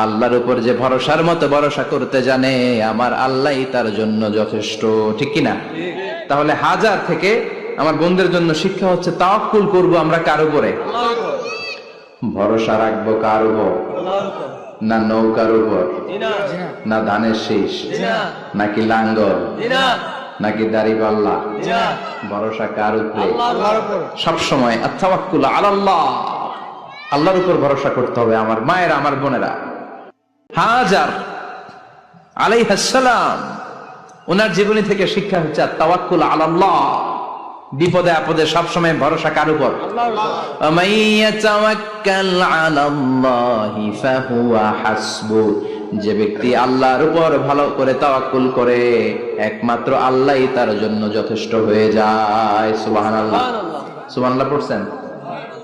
আল্লাহর উপর যে ভরসার মতো ভরসা করতে জানে, আমার আল্লাহই তার জন্য যথেষ্ট। ঠিক কিনা? তাহলে হাজার থেকে আমার বোনদের জন্য শিক্ষা হচ্ছে, তাওয়াক্কুল করব আমরা কার উপরে? ভরসা রাখবো কার উপর? না নৌকার উপর, না ধানের শীষ, নাকি লাঙ্গল, নাকি দাড়িপাল্লা? ভরসা কার উপরে? সবসময় আত-তাওয়াক্কুল আলাল্লাহ, আল্লাহর উপর ভরসা করতে হবে। আমার মায়েরা, আমার বোনেরা, হাজার আলাইহিস সালাম, ওনার জীবনী থেকে শিক্ষা হচ্ছে আত-তাওয়াক্কুল আলাল্লাহ। বিপদে আপদে সবসময় ভরসা কার উপর? যে ব্যক্তি আল্লাহর উপর ভালো করে তাওয়াক্কুল করে, একমাত্র আল্লাহই তার জন্য যথেষ্ট হয়ে যায়। সুবহানাল্লাহ। সুবহানাল্লাহ পড়ছেন?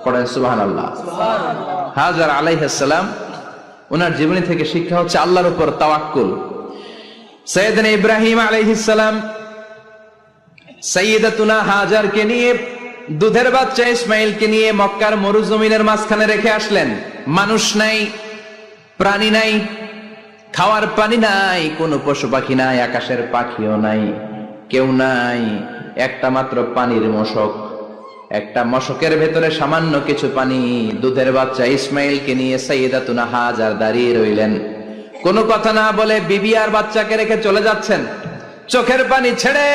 পড়েন সুবহানাল্লাহ। হাজার আলাইহিস সালাম, ওনার জীবনী থেকে শিক্ষা হচ্ছে আল্লাহর উপর তাওয়াক্কুল। সাইয়েদনা ইব্রাহিম আলাইহিস সালাম সাইয়্যিদাতুনা হাজারকে নিয়ে, দুধের বাচ্চা ইসমাইলকে নিয়ে মক্কার মরুজমিনের মাঝখানে রেখে আসলেন। মানুষ নাই, প্রাণী নাই, খাওয়ার পানি নাই, কোনো পশু পাখি নাই, আকাশের পাখিও নাই, কেউ নাই, একটা মাত্র পানির মশক। একটা মশকের ভেতরে সামান্য কিছু পানি। দুধের বাচ্চা ইসমাইলকে নিয়ে সাইয়্যিদাতুনা হাজার দাঁড়িয়ে রইলেন। কোনো কথা না বলে বিবি আর বাচ্চাকে রেখে চলে যাচ্ছেন। চোখের পানি ছেড়ে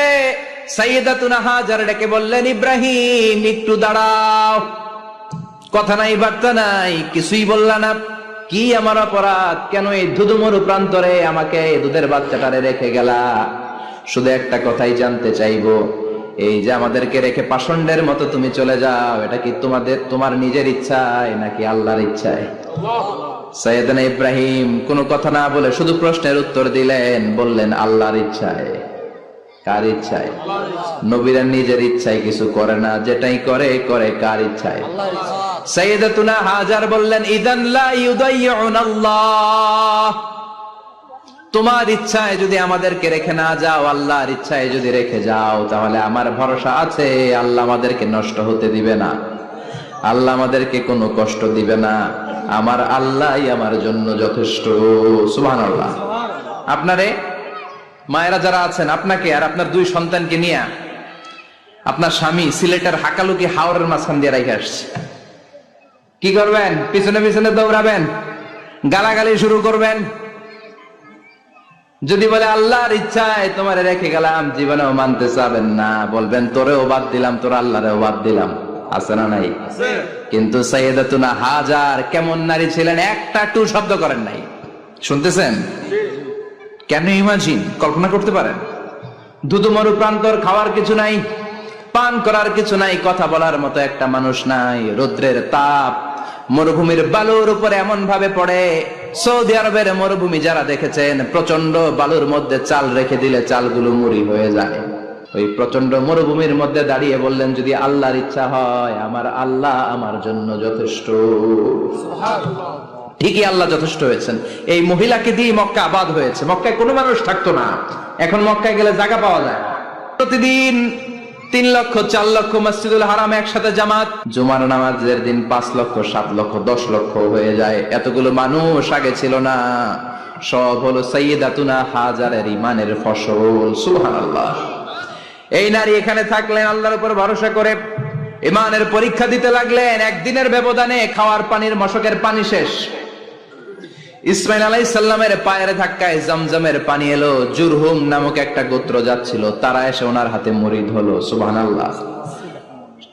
সাইয়্যিদাতুনা হাজার ডেকে বললেন, ইব্রাহিম একটু দাঁড়াও। কথা নাই, বার্তা নাই, কিছুই বললা না। কি আমার অপরাধ? কেন এই ধুধুমরু প্রান্তরে আমাকে দুধের বাচ্চাটারে রেখে গেলা? শুধু একটা কথাই জানতে চাইবো, এই যে আমাদেরকে রেখে পাষণ্ডের মতো তুমি চলে যাও, এটা কি তোমার নিজের ইচ্ছায় নাকি আল্লাহর ইচ্ছায়? সাইয়েদনা ইব্রাহিম কোনো কথা না বলে শুধু প্রশ্নের উত্তর দিলেন, বললেন আল্লাহর ইচ্ছায়। কার ইচ্ছায়? নবীরা নিজের ইচ্ছায় কিছু করে না, যেটাই করে করে কার ইচ্ছায়? সাইয়্যিদাতুনা হাজার বললেন, ইযান লা ইউদাইয়ুনাল্লাহ। তোমার ইচ্ছায় যদি আমাদেরকে রেখে না যাও, আল্লাহর ইচ্ছায় যদি রেখে যাও, তাহলে আমার ভরসা আছে আল্লাহ আমাদেরকে নষ্ট হতে দিবে না, আল্লাহ আমাদেরকে কোনো কষ্ট দিবে না। আমার আল্লাহই আমার জন্য যথেষ্ট। সুবহানাল্লাহ। আপনারে মায়েরা যারা আছেন, আপনাকে আর আপনার 2 সন্তানকে নিয়ে আপনার স্বামী সিলেটের হাকালুকি হাওরের মাঝখান দিয়ে রেখে আসছে। কি করবেন? পিছনে পিছনে দৌড়াবেন, গালাগালি শুরু করবেন। যদি বলে আল্লাহর ইচ্ছায় তোমারে রেখে গেলাম, জীবনেও মানতে চাবেন না, বলবেন তোরেও বাদ দিলাম, তোর আল্লাহরেও বাদ দিলাম। আছে না নাই? কিন্তু সাইয়্যিদাতুনা হাজার কেমন নারী ছিলেন? একটা টু শব্দ করেন নাই। শুনতেছেন? কেন ইমাজিন, কল্পনা করতে পারেন? ধুধুমরু প্রান্তর, খাওয়ার কিছু নাই, পান করার কিছু নাই, কথা বলার মতো একটা মানুষ নাই। রৌদ্রের তাপ মরুভূমির বালুর উপরে এমন ভাবে পড়ে, সৌদি আরবের মরুভূমি যারা দেখেছেন, প্রচন্ড বালুর মধ্যে চাল রেখে দিলে চালগুলো মুড়ি হয়ে যায়। ওই প্রচন্ড মরুভূমির মধ্যে দাঁড়িয়ে বললেন, যদি আল্লাহর ইচ্ছা হয়, আমার আল্লাহ আমার জন্য যথেষ্ট। ঠিকই আল্লাহ যথেষ্ট হয়েছেন। এই মহিলাকে দিয়ে মক্কা আবাদ হয়েছে। মক্কায় কোনো মানুষ থাকতো না, এখন মক্কায় গেলে জায়গা পাওয়া যায়। প্রতিদিন 3 লক্ষ 4 লক্ষ মসজিদুল হারাম একসাথে জামাত, জুমার নামাজের দিন 5 লক্ষ 7 লক্ষ 10 লক্ষ হয়ে যায়। এতগুলো মানুষ আগে ছিল না। সব হলো সাইয়্যিদাতুনা হাজারের ইমানের ফসল। সুবহানাল্লাহ। এই নারী এখানে থাকলেন আল্লাহর উপর ভরসা করে, ইমানের পরীক্ষা দিতে লাগলেন। একদিনের ব্যবধানে খাওয়ার পানির মশকের পানি শেষ। ইসমাইল আলাইহিস সালামের পায়ের ধাক্কায় জমজমের পানি এলো। জুরহুম নামক একটা গোত্র যাচ্ছিল, তারা এসে ওনার হাতে মুরিদ হলো। সুবহানাল্লাহ।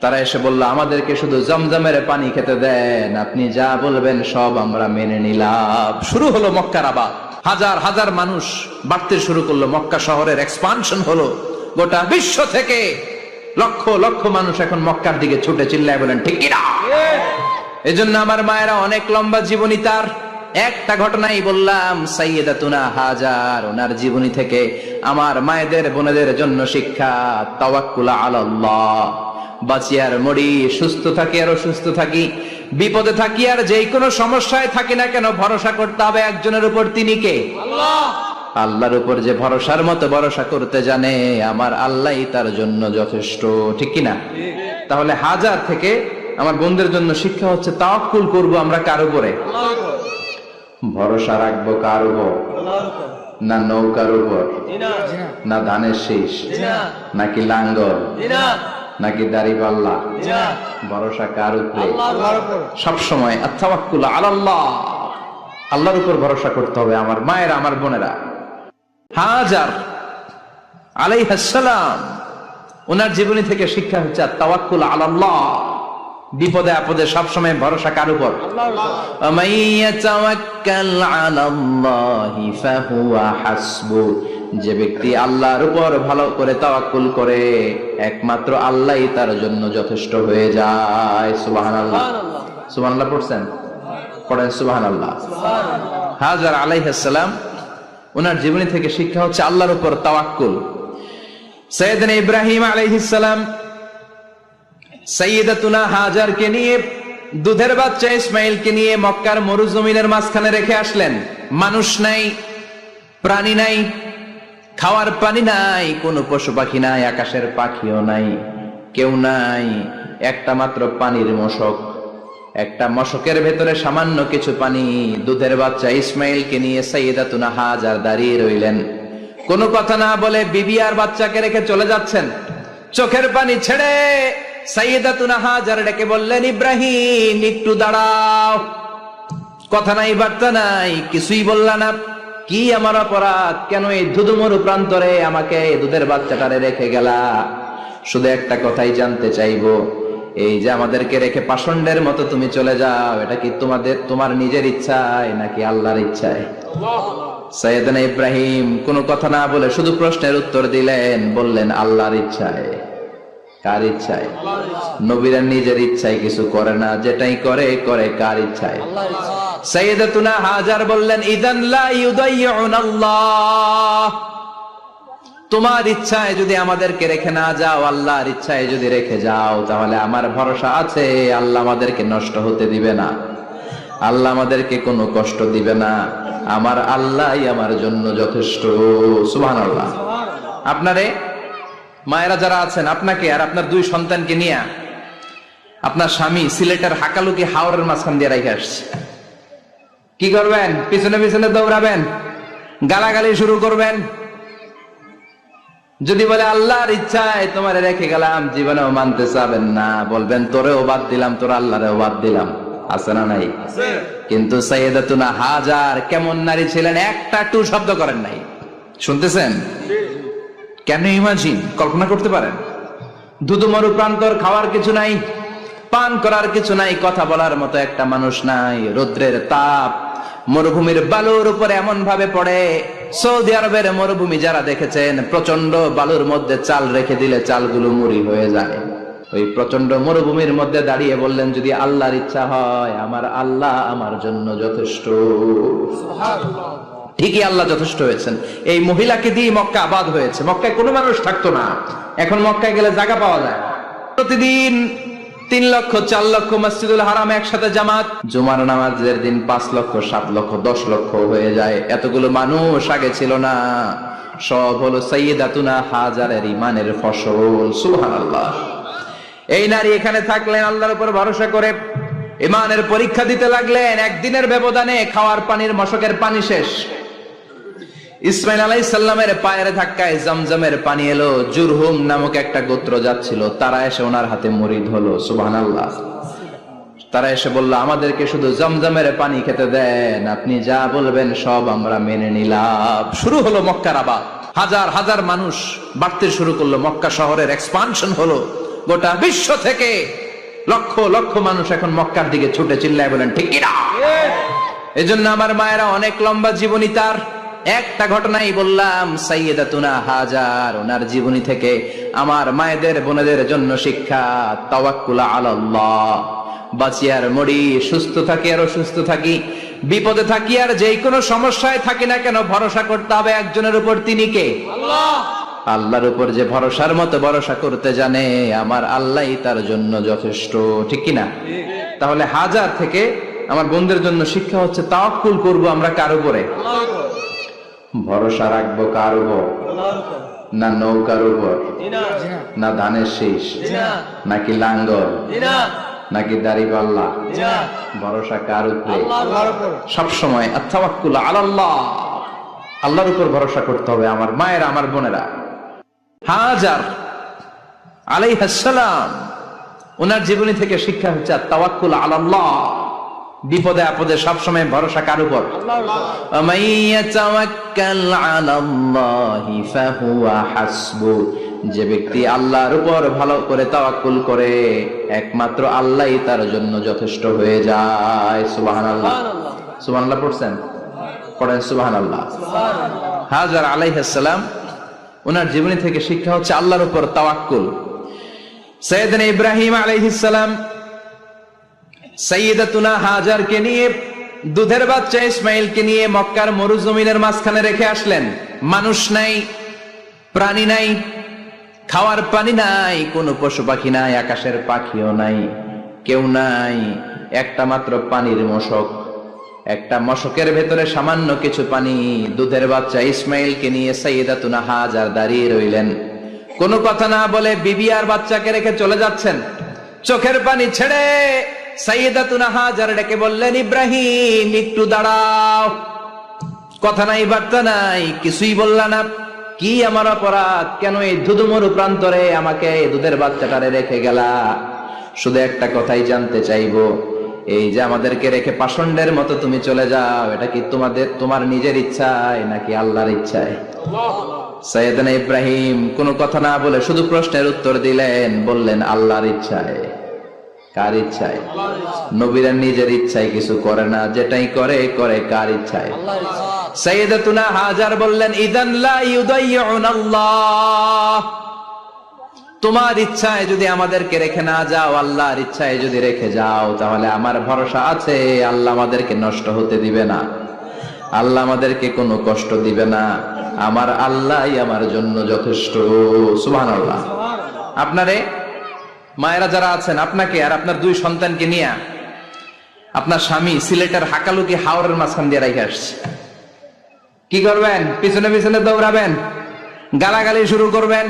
তারা এসে বলল, আমাদেরকে শুধু জমজমের পানি খেতে দেন, আপনি যা বলবেন সব আমরা মেনে নিলাম। শুরু হলো মক্কার আবাদ। হাজার হাজার মানুষ বাড়তে শুরু করলো, মক্কা শহরের এক্সপানশন হলো। গোটা বিশ্ব থেকে লক্ষ লক্ষ মানুষ এখন মক্কার দিকে ছুটে চিল্লায় বলেন ঠিক কি না? এজন্য আমার মায়েরা অনেক লম্বা জীবনী, তার একটা ঘটনাই বললাম, সাইয়্যিদাতুনা হাজার, ওনার জীবনী থেকে আমার মায়েদের বোনেদের জন্য শিক্ষা। তাওয়াক্কুল আলাল্লাহ। বাঁচি আর মরি, সুস্থ থাকি আর অসুস্থ থাকি, বিপদে থাকি আর যে কোনো সমস্যায় থাকি না কেন, ভরসা করতে হবে একজনের উপর। তিনি কে? আল্লাহ। আল্লাহর উপর যে ভরসার মতো ভরসা করতে জানে, আমার আল্লাহই তার জন্য যথেষ্ট। ঠিক কিনা? তাহলে হাজার থেকে আমার বোনদের জন্য শিক্ষা হচ্ছে, তাওয়াক্কুল করব আমরা কার উপরে? ভরসা রাখবো কার উপর? না নৌকার উপর, না ধানের শীষ, নাকি লাঙ্গল, নাকি দাড়িপাল্লা? ভরসা কার উপরে? সবসময় আত-তাওয়াক্কুল আলাল্লাহ, আল্লাহর উপর ভরসা করতে হবে। আমার মায়েরা, আমার বোনেরা, হাজার আলাইহিস সালাম, ওনার জীবনী থেকে শিক্ষা হচ্ছে আত-তাওয়াক্কুল আলাল্লাহ। বিপদে আপদে সবসময় ভরসা কার উপর? যে ব্যক্তি আল্লাহর উপর ভালো করে তাওয়াক্কুল করে, একমাত্র আল্লাহই তার জন্য যথেষ্ট হয়ে যায়। সুবহানাল্লাহ। সুবহানাল্লাহ পড়ছেন? পড়েন সুবহানাল্লাহ। হাজার আলাইহিস সালাম, ওনার জীবনী থেকে শিক্ষা হচ্ছে আল্লাহর উপর তাওয়াক্কুল। সাইয়েদনা ইব্রাহিম আলাইহিস সালাম সাইয়্যিদাতুনা হাজারকে নিয়ে, দুধের বাচ্চা ইসমাইলকে নিয়ে মক্কার মরুজমিনের মাঝখানে রেখে আসলেন। মানুষ নাই, প্রাণী নাই, খাওয়ার পানি নাই, কোনো পশু পাখি নাই, আকাশের পাখিও নাই, কেউ নাই, একটা মাত্র পানির মশক। একটা মশকের ভেতরে সামান্য কিছু পানি। দুধের বাচ্চা ইসমাইলকে নিয়ে সাইয়্যিদাতুনা হাজার দাঁড়িয়ে রইলেন। কোনো কথা না বলে বিবি আর বাচ্চাকে রেখে চলে যাচ্ছেন। চোখের পানি ছেড়ে সাইয়্যিদাতুনা হাজার ডেকে বললেন, ইব্রাহিম একটু দাঁড়াও। কথা নাই, বার্তা নাই, কিছুই বললা না। কি আমার অপরাধ? কেন এই ধুধুমরু প্রান্তরে আমাকে দুধের বাচ্চাটারে রেখে গেলা? শুধু একটা কথাই জানতে চাইবো, এই যে আমাদেরকে রেখে পাষণ্ডের মতো তুমি চলে যাও, এটা কি তোমার নিজের ইচ্ছায় নাকি আল্লাহর ইচ্ছায়? সাইয়েদনা ইব্রাহিম কোনো কথা না বলে শুধু প্রশ্নের উত্তর দিলেন, বললেন আল্লাহর ইচ্ছায়। কার ইচ্ছায়? নবীরা নিজের ইচ্ছায় কিছু করে না, যেটাই করে করে কার ইচ্ছায়? সাইয়্যিদাতুনা হাজার বললেন, ইযান লা ইউদাইয়ুনাল্লাহ, তোমার ইচ্ছায় যদি আমাদেরকে রেখে না যাও, আল্লাহর ইচ্ছায় যদি রেখে যাও, তাহলে আমার ভরসা আছে আল্লাহ আমাদেরকে নষ্ট হতে দিবে না, আল্লাহ আমাদেরকে কোনো কষ্ট দিবে না, আমার আল্লাহই আমার জন্য যথেষ্ট। সুবহানাল্লাহ। আপনারে মায়েরা যারা আছেন, আপনাকে আর আপনার দুই সন্তানকে নিয়ে আপনার স্বামী সিলেটের হাকালুকি হাওরের মাঝখান দিয়ে রেখে আসছে। কি করবেন? পিছনে পিছনে দৌড়াবেন, গালাগালি শুরু করবেন। যদি বলে আল্লাহর ইচ্ছায় তোমারে রেখে গেলাম, জীবনেও মানতে চাবেন না, বলবেন তোরেও বাদ দিলাম, তোর আল্লাহরেও বাদ দিলাম। আছে না নাই? কিন্তু সাইয়্যিদাতুনা হাজার কেমন নারী ছিলেন, একটা টু শব্দ করেন নাই। শুনতেছেন? কেন ইমাজিন, কল্পনা করতে পারেন? ধুধুমরু প্রান্তর, খাওয়ার কিছু নাই, পান করার কিছু নাই, কথা বলার মতো একটা মানুষ নাই, রৌদ্রের তাপ মরুভূমির বালুর উপরে এমন ভাবে পড়ে। সৌদি আরবের মরুভূমি যারা দেখেছেন, প্রচন্ড বালুর মধ্যে চাল রেখে দিলে চালগুলো মুড়ি হয়ে যায়। ওই প্রচন্ড মরুভূমির মধ্যে দাঁড়িয়ে বললেন, যদি আল্লাহর ইচ্ছা হয়, আমার আল্লাহ আমার জন্য যথেষ্ট। ঠিকই আল্লাহ যথেষ্ট হয়েছেন। এই মহিলাকে দিয়ে মক্কা আবাদ হয়েছে। মক্কায় কোনো মানুষ থাকতো না, এখন মক্কায় গেলে জায়গা পাওয়া যায়। প্রতিদিন 3 লক্ষ 4 লক্ষ মসজিদুল হারাম একসাথে জামাত, জুমার নামাজের দিন 5 লক্ষ 7 লক্ষ 10 লক্ষ হয়ে যায়। এতগুলো মানুষ আগে ছিল না। সব হলো সাইয়্যিদাতুনা হাজারের ইমানের ফসল। সুবহানাল্লাহ। এই নারী এখানে থাকলেন আল্লাহর উপর ভরসা করে, ইমানের পরীক্ষা দিতে লাগলেন। একদিনের ব্যবধানে খাওয়ার পানির মশকের পানি শেষ। ইসমাইল আলাইহিস সালামের পায়ের ধাক্কায় জমজমের পানি এলো। জুরহুম নামক একটা গোত্র যাচ্ছিল, তারা এসে ওনার হাতে মুরিদ হলো। সুবহানাল্লাহ। তারা এসে বলল, আমাদেরকে শুধু জমজমের পানি খেতে দেন, আপনি যা বলবেন সব আমরা মেনে নিলাম। শুরু হলো মক্কার আবাদ। হাজার হাজার মানুষ বাড়তে শুরু করলো, মক্কা শহরের এক্সপানশন হলো। গোটা বিশ্ব থেকে লক্ষ লক্ষ মানুষ এখন মক্কার দিকে ছুটে চিল্লায় বলেন ঠিক কিনা? এজন্য আমার মায়েরা অনেক লম্বা জীবনী, তার একটা ঘটনাই বললাম। সাইয়্যিদাতুনা হাজার, ওনার জীবনী থেকে আমার মায়েদের বোনেদের জন্য শিক্ষা। তাওয়াক্কুল আলাল্লাহ। বাঁচি আর মরি, সুস্থ থাকি আর অসুস্থ থাকি, বিপদে থাকি আর যে কোনো সমস্যায় থাকি না কেন, ভরসা করতে হবে একজনের উপর। তিনি কে? আল্লাহ। আল্লাহর উপর যে ভরসার মতো ভরসা করতে জানে, আমার আল্লাহই তার জন্য যথেষ্ট। ঠিক কিনা? তাহলে হাজার থেকে আমার বোনদের জন্য শিক্ষা হচ্ছে, তাওয়াক্কুল করব আমরা কার উপরে? ভরসা রাখবো কার উপর? না নৌকার উপর, না ধানের শীষ, নাকি লাঙ্গল, নাকি দাড়িপাল্লা? ভরসা কার উপরে? সবসময় আত-তাওয়াক্কুল আলাল্লাহ, আল্লাহর উপর ভরসা করতে হবে আমার মায়েরা, আমার বোনেরা। হাজার আলাইহিস সালাম, ওনার জীবনী থেকে শিক্ষা হচ্ছে আত-তাওয়াক্কুল আলাল্লাহ। বিপদে আপদে সবসময় ভরসা কার উপর? যে ব্যক্তি আল্লাহর উপর ভালো করে তাওয়াক্কুল করে, একমাত্র আল্লাহই তার জন্য যথেষ্ট হয়ে যায়। সুবহানাল্লাহ। সুবহানাল্লাহ পড়ছেন? পড়েন সুবহানাল্লাহ। হাজার আলাইহিস সালাম, ওনার জীবনী থেকে শিক্ষা হচ্ছে আল্লাহর উপর তাওয়াক্কুল। সাইয়েদনা ইব্রাহিম আলাইহিস সালাম সাইয়্যিদাতুনা হাজারকে নিয়ে, দুধের বাচ্চা ইসমাইলকে নিয়ে মক্কার মরুজমিনের মাঝখানে রেখে আসলেন। মানুষ নাই, প্রাণী নাই, খাওয়ার পানি নাই, কোনো পশু পাখি নাই, আকাশের পাখিও নাই, কেউ নাই, একটা মাত্র পানির মশক। একটা মশকের ভেতরে সামান্য কিছু পানি। দুধের বাচ্চা ইসমাইলকে নিয়ে সাইয়্যিদাতুনা হাজার দাঁড়িয়ে রইলেন। কোনো কথা না বলে বিবি আর বাচ্চাকে রেখে চলে যাচ্ছেন। চোখের পানি ছেড়ে সাইয়্যিদাতুনা হাজার ডেকে বললেন, ইব্রাহিম একটু দাঁড়াও। কথা নাই, বার্তা নাই, কিছুই বললা না। কি আমার অপরাধ? কেন এই ধুধুমরু প্রান্তরে আমাকে দুধের বাচ্চাটারে রেখে গেলা? শুধু একটা কথাই জানতে চাইবো, এই যে আমাদেরকে রেখে পাষণ্ডের মতো তুমি চলে যাও, এটা কি তোমার নিজের ইচ্ছায় নাকি আল্লাহর ইচ্ছায়? সাইয়েদনা ইব্রাহিম কোনো কথা না বলে শুধু প্রশ্নের উত্তর দিলেন, বললেন আল্লাহর ইচ্ছায়। কার ইচ্ছায়? নবীরা নিজের ইচ্ছায় কিছু করে না, যেটাই করে করে কার ইচ্ছায়? সাইয়্যিদাতুনা হাজার বললেন, ইযান লা ইউদাইয়ুনাল্লাহ। তোমার ইচ্ছায় যদি আমাদেরকে রেখে না যাও, আল্লাহর ইচ্ছায় যদি রেখে যাও, তাহলে আমার ভরসা আছে আল্লাহ আমাদেরকে নষ্ট হতে দিবে না, আল্লাহ আমাদেরকে কোনো কষ্ট দিবে না। আমার আল্লাহই আমার জন্য যথেষ্ট। সুবহানাল্লাহ। আপনারে মায়েরা যারা আছেন, আপনাকে আর আপনার দুই সন্তানকে নিয়ে আপনার স্বামী সিলেটের হাকালুকি হাওরের মাঝখান দিয়ে রেখে আসছে। কি করবেন? পিছনে পিছনে দৌড়াবেন, গালাগালি শুরু করবেন।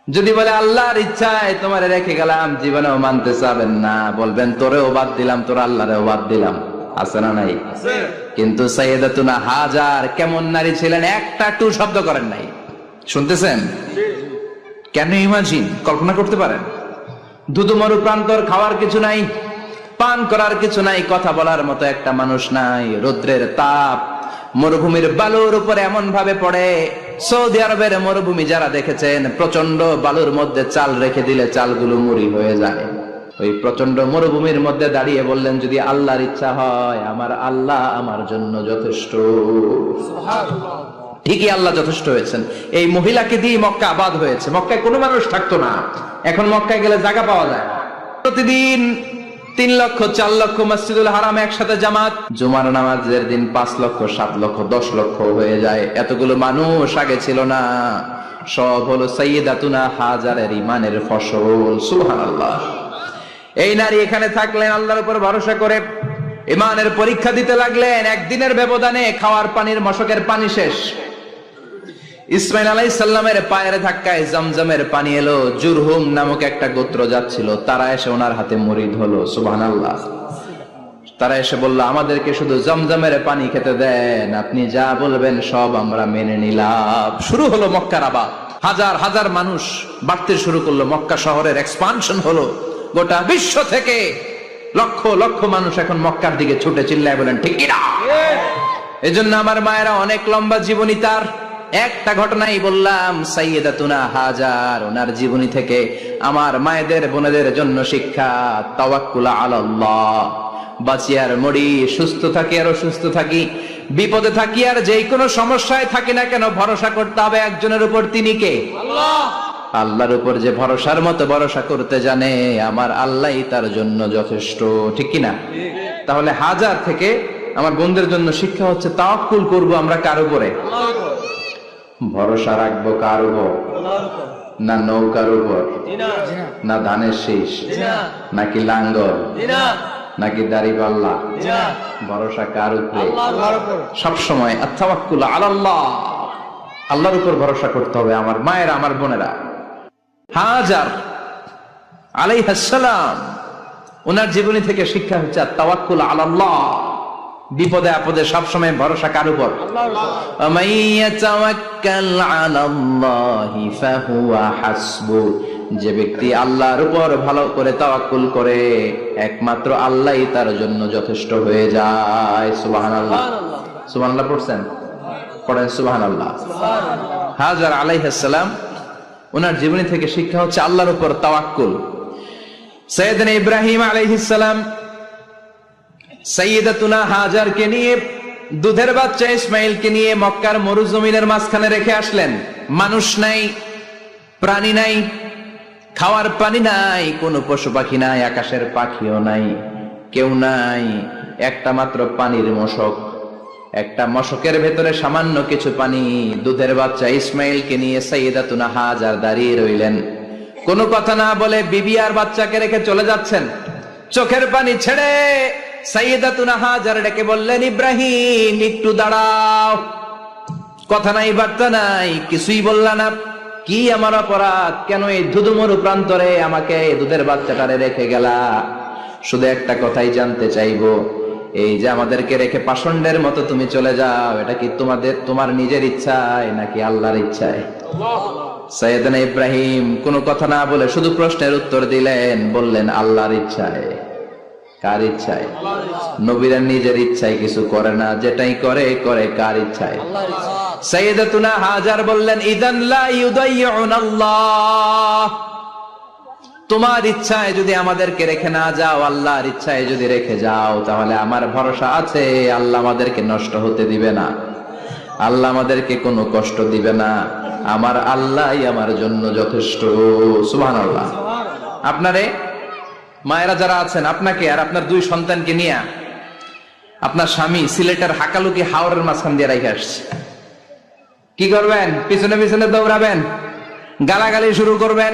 যদি বলে আল্লাহর ইচ্ছায় তোমার রেখে গেলাম, জীবনেও মানতে চাবেন না, বলবেন তোরেও বাদ দিলাম, তোর আল্লাহরেও বাদ দিলাম। আছে না নাই? কিন্তু সাইয়্যিদাতুনা হাজার কেমন নারী ছিলেন, একটা টু শব্দ করেন নাই। শুনতেছেন? কেন ইমাজিন, কল্পনা করতে পারেন? ধুধুমরু প্রান্তর, খাওয়ার কিছু নাই, পান করার কিছু নাই, কথা বলার মতো একটা মানুষ নাই। রৌদ্রের তাপ মরুভূমির বালুর উপরে এমন ভাবে পড়ে, সৌদি আরবের মরুভূমি যারা দেখেছেন, প্রচন্ড বালুর মধ্যে চাল রেখে দিলে চালগুলো মুড়ি হয়ে যায়। ওই প্রচন্ড মরুভূমির মধ্যে দাঁড়িয়ে বললেন, যদি আল্লাহর ইচ্ছা হয়, আমার আল্লাহ আমার জন্য যথেষ্ট। ঠিকই আল্লাহ যথেষ্ট হয়েছেন। এই মহিলাকে দিয়ে মক্কা আবাদ হয়েছে। মক্কায় কোনো মানুষ থাকতো না, এখন মক্কায় গেলে জায়গা পাওয়া যায়। প্রতিদিন 3 লক্ষ 4 লক্ষ মসজিদুল হারাম একসাথে জামাত। জুমার নামাজের দিন 5 লক্ষ 7 লক্ষ 10 লক্ষ হয়ে যায়। এতগুলো মানুষ আগে ছিল না। সব হলো সাইয়্যিদাতুনা হাজারের ইমানের ফসল। সুবহানাল্লাহ। এই নারী এখানে থাকলেন আল্লাহর উপর ভরসা করে, ইমানের পরীক্ষা দিতে লাগলেন। একদিনের ব্যবধানে খাওয়ার পানির মশকের পানি শেষ। ইসমাইল আলাইহিস সালামের পায়ের ধাক্কায় জমজমের পানি এলো। জুরহুম নামক একটা গোত্র যাচ্ছিল, তারা এসে ওনার হাতে মুরিদ হলো। সুবহানাল্লাহ। তারা এসে বলল, আমাদেরকে শুধু জমজমের পানি খেতে দেন, আপনি যা বলবেন সব আমরা মেনে নিলাম। শুরু হলো মক্কার আবাদ, হাজার হাজার মানুষ বাড়তে শুরু করলো, মক্কা শহরের এক্সপানশন হলো। গোটা বিশ্ব থেকে লক্ষ লক্ষ মানুষ এখন মক্কার দিকে ছুটে চিল্লায় বলেন ঠিক কিনা? এজন্য আমার মায়েরা অনেক লম্বা জীবনী, তার একটা ঘটনাই বললাম, সাইয়্যিদাতুনা হাজার, ওনার জীবনী থেকে আমার মায়েদের বোনেদের জন্য শিক্ষা, তাওয়াক্কুল আলাল্লাহ। বাঁচি আর মরি, সুস্থ থাকি আর অসুস্থ থাকি, বিপদে থাকি আর যে কোনো সমস্যায় থাকি না কেন, ভরসা করতে হবে একজনের উপর, তিনি কে? আল্লাহ। আল্লাহর উপর যে ভরসার মতো ভরসা করতে জানে, আমার আল্লাহই তার জন্য যথেষ্ট, ঠিক কিনা? তাহলে হাজার থেকে আমার বোনদের জন্য শিক্ষা হচ্ছে, তাওয়াক্কুল করব আমরা কার উপরে? ভরসা রাখবো কার উপর? না নৌকার উপর, না ধানের শীষ, নাকি লাঙ্গল, নাকি দাড়িপাল্লা? ভরসা কার উপরে? সবসময় আত-তাওয়াক্কুল আলাল্লাহ, আল্লাহর উপর ভরসা করতে হবে আমার মায়েরা, আমার বোনেরা। হাজার আলাইহিস সালাম, ওনার জীবনী থেকে শিক্ষা হচ্ছে আত-তাওয়াক্কুল আলাল্লাহ, বিপদে আপদে সবসময় ভরসা কার উপর? যে ব্যক্তি আল্লাহর উপর ভালো করে তাওয়াক্কুল করে, একমাত্র আল্লাহই তার জন্য যথেষ্ট হয়ে যায়। সুবহানাল্লাহ, সুবহানাল্লাহ পড়ছেন? পড়েন সুবহানাল্লাহ। হাজার আলাইহিস সালাম, ওনার জীবনী থেকে শিক্ষা হচ্ছে আল্লাহর উপর তাওয়াক্কুল। সাইয়েদনা ইব্রাহিম আলাইহিস সালাম সাইয়্যিদাতুনা হাজারকে নিয়ে, দুধের বাচ্চা ইসমাইলকে নিয়ে মক্কার মরুজমিনের মাঝখানে রেখে আসলেন। মানুষ নাই, প্রাণী নাই, খাওয়ার পানি নাই, কোনো পশু পাখি নাই, আকাশের পাখিও নাই, কেউ নাই, একটা মাত্র পানির মশক, একটা মশকের ভেতরে সামান্য কিছু পানি। দুধের বাচ্চা ইসমাইলকে নিয়ে সাইয়্যিদাতুনা হাজার দাঁড়িয়ে রইলেন, কোনো কথা না বলে বিবি আর বাচ্চাকে রেখে চলে যাচ্ছেন। চোখের পানি ছেড়ে সাইয়্যিদাতুনা হাজার ডেকে বললেন, ইব্রাহিম একটু দাঁড়াও। কথা নাই, বার্তা নাই, কিছুই বললা না। কি আমার অপরাধ? কেন এই ধুধুমরু প্রান্তরে আমাকে দুধের বাচ্চাটারে রেখে গেলা? শুধু একটা কথাই জানতে চাইবো, এই যে আমাদেরকে রেখে পাষণ্ডের মতো তুমি চলে যাও, এটা কি তোমার নিজের ইচ্ছায় নাকি আল্লাহর ইচ্ছায়? সাইয়েদনা ইব্রাহিম কোনো কথা না বলে শুধু প্রশ্নের উত্তর দিলেন, বললেন আল্লাহর ইচ্ছায়। কার ইচ্ছায়? নবীরা নিজের ইচ্ছায় কিছু করে না, যেটাই করে করে কার ইচ্ছায়? সাইয়্যিদাতুনা হাজার বললেন, ইযান লা ইউদাইয়ুনাল্লাহ, তোমার ইচ্ছায় যদি আমাদেরকে রেখে না যাও, আল্লাহর ইচ্ছায় যদি রেখে যাও, তাহলে আমার ভরসা আছে আল্লাহ আমাদেরকে নষ্ট হতে দিবে না, আল্লাহ আমাদেরকে কোনো কষ্ট দিবে না, আমার আল্লাহই আমার জন্য যথেষ্ট। সুবহানাল্লাহ। আপনারে মায়েরা যারা আছেন, আপনাকে আর আপনার দুই সন্তানকে নিয়ে আপনার স্বামী সিলেটের হাকালুকি হাওরের মাঝখান দিয়ে রেখে আসছে, কি করবেন? পিছনে পিছনে দৌড়াবেন, গালাগালি শুরু করবেন।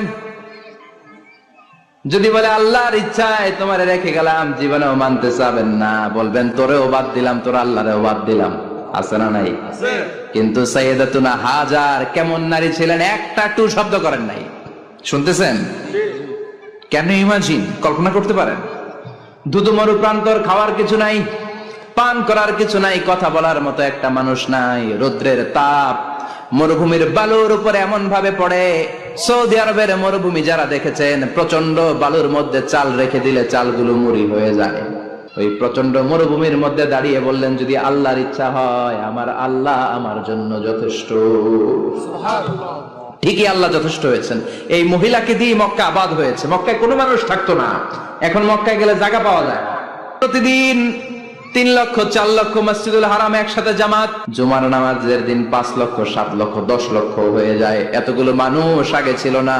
যদি বলে আল্লাহর ইচ্ছায় তোমার রেখে গেলাম, জীবনেও মানতে চাবেন না, বলবেন তোরেও বাদ দিলাম, তোর আল্লাহরেও বাদ দিলাম। আছে না নাই? কিন্তু সাইয়্যিদাতুনা হাজার কেমন নারী ছিলেন, একটা টু শব্দ করেন নাই। শুনতেছেন? কেন ইমাজিন, কল্পনা করতে পারেন? ধুধুমরু প্রান্তর, খাওয়ার কিছু নাই, পান করার কিছু নাই, কথা বলার মতো একটা মানুষ নাই, রৌদ্রের তাপ মরুভূমির বালুর উপরে এমন ভাবে পড়ে। সৌদি আরবের মরুভূমি যারা দেখেছেন, প্রচন্ড বালুর মধ্যে চাল রেখে দিলে চালগুলো মুড়ি হয়ে যায়। ওই প্রচন্ড মরুভূমির মধ্যে দাঁড়িয়ে বললেন, যদি আল্লাহর ইচ্ছা হয়, আমার আল্লাহ আমার জন্য যথেষ্ট। ঠিকই আল্লাহ যথেষ্ট হয়েছেন। এই মহিলাকে দিয়ে মক্কা আবাদ হয়েছে। মক্কায় কোনো মানুষ থাকতো না, এখন মক্কায় গেলে জায়গা পাওয়া যায়। প্রতিদিন 3 লক্ষ 4 লক্ষ মসজিদুল হারাম একসাথে জামাত, জুমার নামাজের দিন 5 লক্ষ 7 লক্ষ 10 লক্ষ হয়ে যায়। এতগুলো মানুষ আগে ছিল না।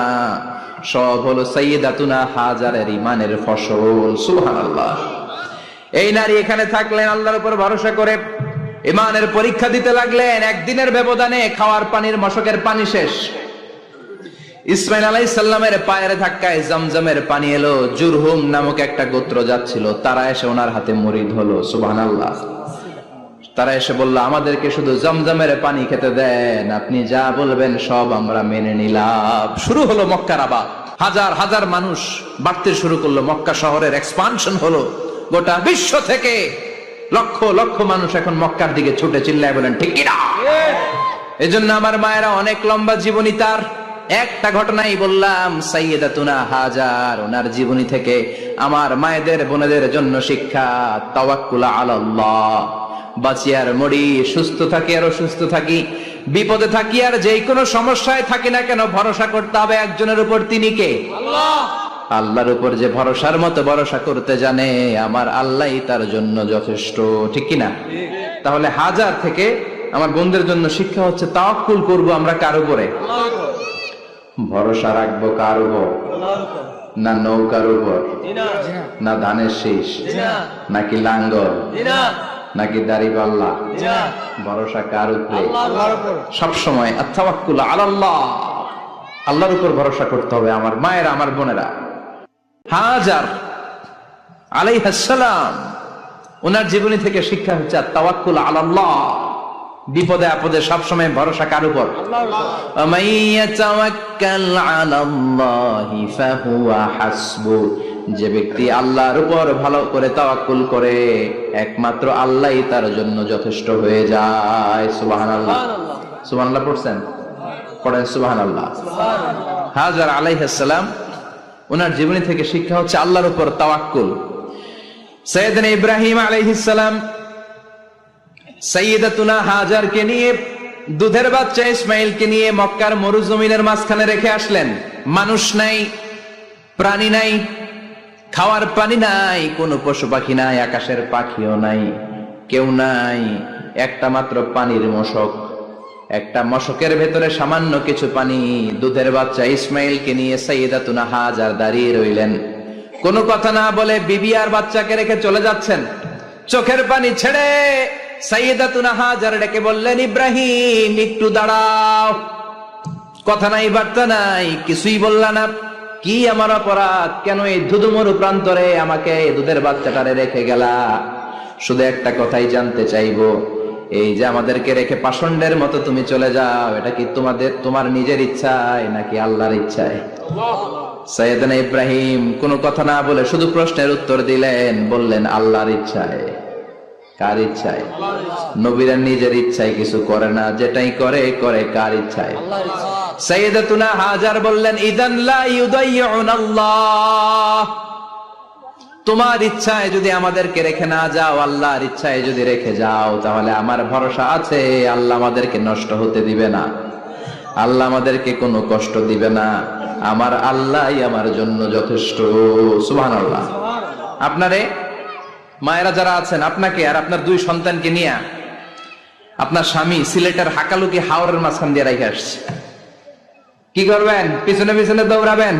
সব হলো সাইয়্যিদাতুনা হাজারের ইমানের ফসল। সুবহানাল্লাহ। এই নারী এখানে থাকলেন আল্লাহর উপর ভরসা করে, ইমানের পরীক্ষা দিতে লাগলেন। একদিনের ব্যবধানে খাওয়ার পানির মশকের পানি শেষ। ইসমাইল আলাইহিস সালামের পায়ের ধাক্কায় জমজমের পানি এলো। জুরহুম নামক একটা গোত্র যাচ্ছিল, তারা এসে ওনার হাতে মুরিদ হলো। সুবহানাল্লাহ। তারা এসে বলল, আমাদেরকে শুধু জমজমের পানি খেতে দেন, আপনি যা বলবেন সব আমরা মেনে নিলাম। শুরু হলো মক্কার আবাদ, হাজার হাজার মানুষ বাড়তে শুরু করলো, মক্কা শহরের এক্সপানশন হলো। গোটা বিশ্ব থেকে লক্ষ লক্ষ মানুষ এখন মক্কার দিকে ছুটে চিল্লায় বলেন ঠিক কিনা? এজন্য আমার মায়েরা অনেক লম্বা জীবনী তার। একটা ঘটনাই বললাম, সাইয়্যিদাতুনা হাজার, ওনার জীবনী থেকে আমার মায়েদের বোনেদের জন্য শিক্ষা, তাওয়াক্কুল আলাল্লাহ। বাঁচি আর মরি, সুস্থ থাকি আর অসুস্থ থাকি, বিপদে থাকি আর যেই কোনো সমস্যায় থাকি না কেন, ভরসা করতে হবে একজনের উপর। তিনি কে? আল্লাহ। আল্লাহর উপর যে ভরসার মতো ভরসা করতে জানে, আমার আল্লাহই তার জন্য যথেষ্ট। ঠিক কিনা? তাহলে হাজার থেকে আমার বোনদের জন্য শিক্ষা হচ্ছে, তাওয়াক্কুল করব আমরা কার উপরে? ভরসা রাখবো কার উপর? না নৌকার উপর, না ধানের শীষ, নাকি লাঙ্গল, নাকি দাড়িপাল্লা? ভরসা কার উপরে? সবসময় আত-তাওয়াক্কুল আলাল্লাহ, আল্লাহর উপর ভরসা করতে হবে আমার মায়েরা, আমার বোনেরা। হাজার আলাইহিস সালাম, ওনার জীবনী থেকে শিক্ষা হচ্ছে আত-তাওয়াক্কুল আলাল্লাহ। বিপদে আপদে সবসময় ভরসা কার উপর? যে ব্যক্তি আল্লাহর উপর ভালো করে তাওয়াক্কুল করে, একমাত্র আল্লাহই তার জন্য যথেষ্ট হয়ে যায়। সুবহানাল্লাহ। সুবহানাল্লাহ পড়ছেন? পড়েন সুবহানাল্লাহ। হাজার আলাইহিস সালাম, ওনার জীবনী থেকে শিক্ষা হচ্ছে আল্লাহর উপর তাওয়াক্কুল। সাইয়েদনা ইব্রাহিম আলাইহিস সালাম সাইয়্যিদাতুনা হাজারকে নিয়ে, দুধের বাচ্চা ইসমাইলকে নিয়ে মক্কার মরুজমিনের মাঝখানে রেখে আসলেন। মানুষ নাই, প্রাণী নাই, খাওয়ার পানি নাই, কোনো পশু পাখি নাই, আকাশের পাখিও নাই, কেউ নাই, একটা মাত্র পানির মশক। একটা মশকের ভেতরে সামান্য কিছু পানি। দুধের বাচ্চা ইসমাইলকে নিয়ে সাইয়্যিদাতুনা হাজার দাঁড়িয়ে রইলেন। কোনো কথা না বলে বিবি আর বাচ্চাকে রেখে চলে যাচ্ছেন। চোখের পানি ছেড়ে সাইয়্যিদাতুনা হাজার ডেকে বললেন, ইব্রাহিম একটু দাঁড়াও। কথা নাই, বার্তা নাই, কিছুই বললা না। কি আমার অপরাধ? কেন এই ধুধুমরু প্রান্তরে আমাকে দুধের বাচ্চাটারে রেখে গেলা? শুধু একটা কথাই জানতে চাইবো, এই যে আমাদেরকে রেখে পাষণ্ডের মতো তুমি চলে যাও, এটা কি তোমার নিজের ইচ্ছায় নাকি আল্লাহর ইচ্ছায়? সাইয়েদনা ইব্রাহিম কোনো কথা না বলে শুধু প্রশ্নের উত্তর দিলেন, বললেন আল্লাহর ইচ্ছায়। কার ইচ্ছায়? নবীরা নিজের ইচ্ছায় কিছু করে না, যেটাই করে করে কার ইচ্ছায়? সাইয়্যিদাতুনা হাজার বললেন, ইযান লা ইউদাইয়ুনাল্লাহ, তোমার ইচ্ছায় যদি আমাদেরকে রেখে না যাও, আল্লাহর ইচ্ছায় যদি রেখে যাও, তাহলে আমার ভরসা আছে আল্লাহ আমাদেরকে নষ্ট হতে দিবে না, আল্লাহ আমাদেরকে কোনো কষ্ট দিবে না, আমার আল্লাহই আমার জন্য যথেষ্ট। সুবহানাল্লাহ। আপনারে মায়েরা যারা আছেন, আপনাকে আর আপনার দুই সন্তানকে নিয়ে আপনার স্বামী সিলেটের হাকালুকি হাওরের মাঝখান দিয়ে রেখে আসছে। কি করবেন? পিছনে পিছনে দৌড়াবেন,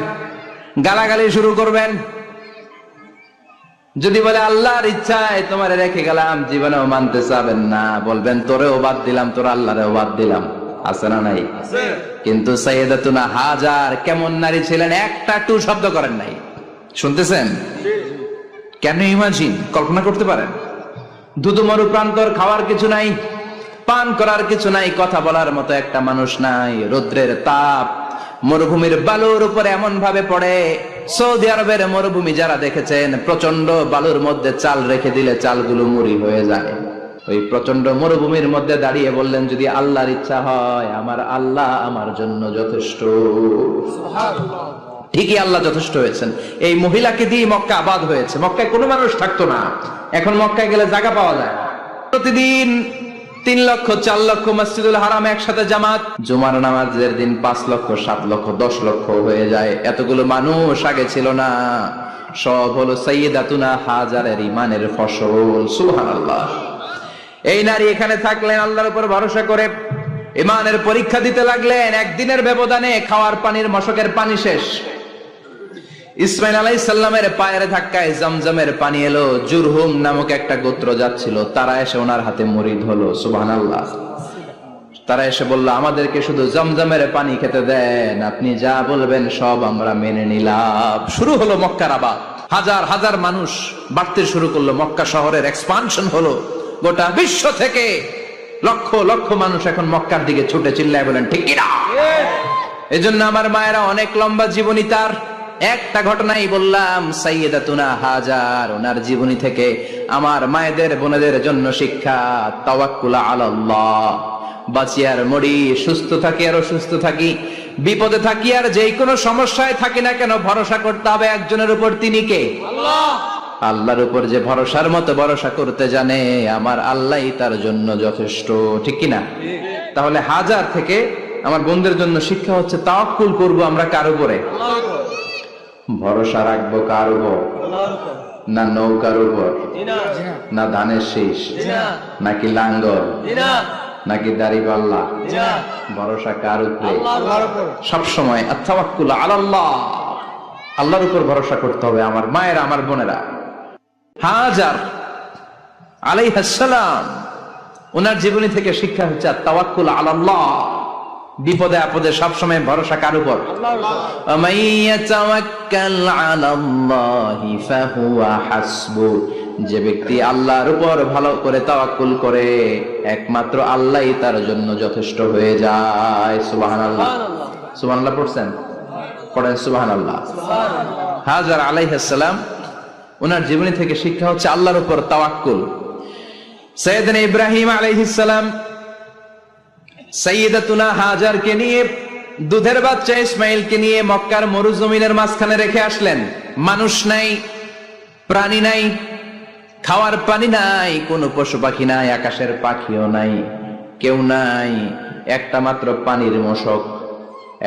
গালাগালি শুরু করবেন। যদি বলে আল্লাহর ইচ্ছায় তোমার রেখে গেলাম, জীবনেও মানতে চাবেন না, বলবেন তোরেও বাদ দিলাম, তোর আল্লাহরেও বাদ দিলাম। আছে না নাই? কিন্তু সাইয়্যিদাতুনা হাজার কেমন নারী ছিলেন, একটা টু শব্দ করেন নাই। শুনতেছেন? কেন ইমাজিন, কল্পনা করতে পারেন? ধুধুমরু প্রান্তর, খাওয়ার কিছু নাই, পান করার কিছু নাই, কথা বলার মতো একটা মানুষ নাই, রৌদ্রের তাপ মরুভূমির বালুর উপরে এমন ভাবে পড়ে। সৌদি আরবের মরুভূমি যারা দেখেছেন, প্রচন্ড বালুর মধ্যে চাল রেখে দিলে চালগুলো মুড়ি হয়ে যায়। ওই প্রচন্ড মরুভূমির মধ্যে দাঁড়িয়ে বললেন, যদি আল্লাহর ইচ্ছা হয়, আমার আল্লাহ আমার জন্য যথেষ্ট। ঠিকই আল্লাহ যথেষ্ট হয়েছেন। এই মহিলাকে দিয়ে মক্কা আবাদ হয়েছে। মক্কায় কোনো মানুষ থাকতো না, এখন মক্কায় গেলে জায়গা পাওয়া যায়। প্রতিদিন 3 লক্ষ 4 লক্ষ মসজিদুল হারাম একসাথে জামাত, জুমার নামাজের দিন 5 লক্ষ 7 লক্ষ 10 লক্ষ হয়ে যায়। এতগুলো মানুষ আগে ছিল না। সব হলো সাইয়্যিদাতুনা হাজারের ইমানের ফসল। সুবহানাল্লাহ। এই নারী এখানে থাকলেন আল্লাহর উপর ভরসা করে, ইমানের পরীক্ষা দিতে লাগলেন। একদিনের ব্যবধানে খাওয়ার পানির মশকের পানি শেষ। ইসমাইল আলাইহিস সালামের পায়ের ধাক্কায় জমজমের পানি এলো। জুরহুম নামক একটা গোত্র যাচ্ছিল, তারা এসে ওনার হাতে মুরিদ হলো। সুবহানাল্লাহ। তারা এসে বলল, আমাদেরকে শুধু জমজমের পানি খেতে দেন, আপনি যা বলবেন সব আমরা মেনে নিলাম। শুরু হলো মক্কার আবাদ। হাজার হাজার মানুষ বাড়তে শুরু করলো, মক্কা শহরের এক্সপানশন হলো। গোটা বিশ্ব থেকে লক্ষ লক্ষ মানুষ এখন মক্কার দিকে ছুটে চিল্লায় বলেন ঠিক কিনা? এজন্য আমার মায়েরা অনেক লম্বা জীবনী তার। একটা ঘটনাই বললাম, সাইয়্যিদাতুনা হাজার, ওনার জীবনী থেকে আমার মায়েদের বোনেদের জন্য শিক্ষা, তাওয়াক্কুল আলাল্লাহ। বাঁচিয়ার মরি, সুস্থ থাকি আর অসুস্থ থাকি, বিপদে থাকি আর যে কোনো সমস্যায় থাকি না কেন, ভরসা করতে হবে একজনের উপর। তিনি কে? আল্লাহ। আল্লাহর উপর যে ভরসার মতো ভরসা করতে জানে, আমার আল্লাহই তার জন্য যথেষ্ট। ঠিক কিনা? তাহলে হাজার থেকে আমার বোনদের জন্য শিক্ষা হচ্ছে, তাওয়াক্কুল করব আমরা কার উপরে? ভরসা রাখবো কার উপর? না নৌকার উপর, না ধানের শীষ, নাকি লাঙ্গল, নাকি দাড়িপাল্লা? ভরসা কার উপরে? সবসময় আত-তাওয়াক্কুল আলাল্লাহ, আল্লাহর উপর ভরসা করতে হবে। আমার মায়েরা, আমার বোনেরা, হাজার আলাইহিস সালাম, ওনার জীবনী থেকে শিক্ষা হচ্ছে আত-তাওয়াক্কুল আলাল্লাহ। বিপদে আপদে সবসময় ভরসা কার উপর? যে ব্যক্তি আল্লাহর উপর ভালো করে তাওয়াক্কুল করে, একমাত্র আল্লাহই তার জন্য যথেষ্ট হয়ে যায়। সুবহানাল্লাহ। সুবহানাল্লাহ পড়ছেন? পড়েন সুবহানাল্লাহ। হাজার আলাইহিস সালাম, ওনার জীবনী থেকে শিক্ষা হচ্ছে আল্লাহর উপর তাওয়াক্কুল। সাইয়েদনা ইব্রাহিম আলাইহিস সালাম সাইয়্যিদাতুনা হাজারকে নিয়ে, দুধের বাচ্চা ইসমাইলকে নিয়ে মক্কার মরুজমিনের মাঝখানে রেখে আসলেন। মানুষ নাই, প্রাণী নাই, খাওয়ার পানি নাই, কোনো পশু পাখি নাই, আকাশের পাখিও নাই, কেউ নাই, একটা মাত্র পানির মশক।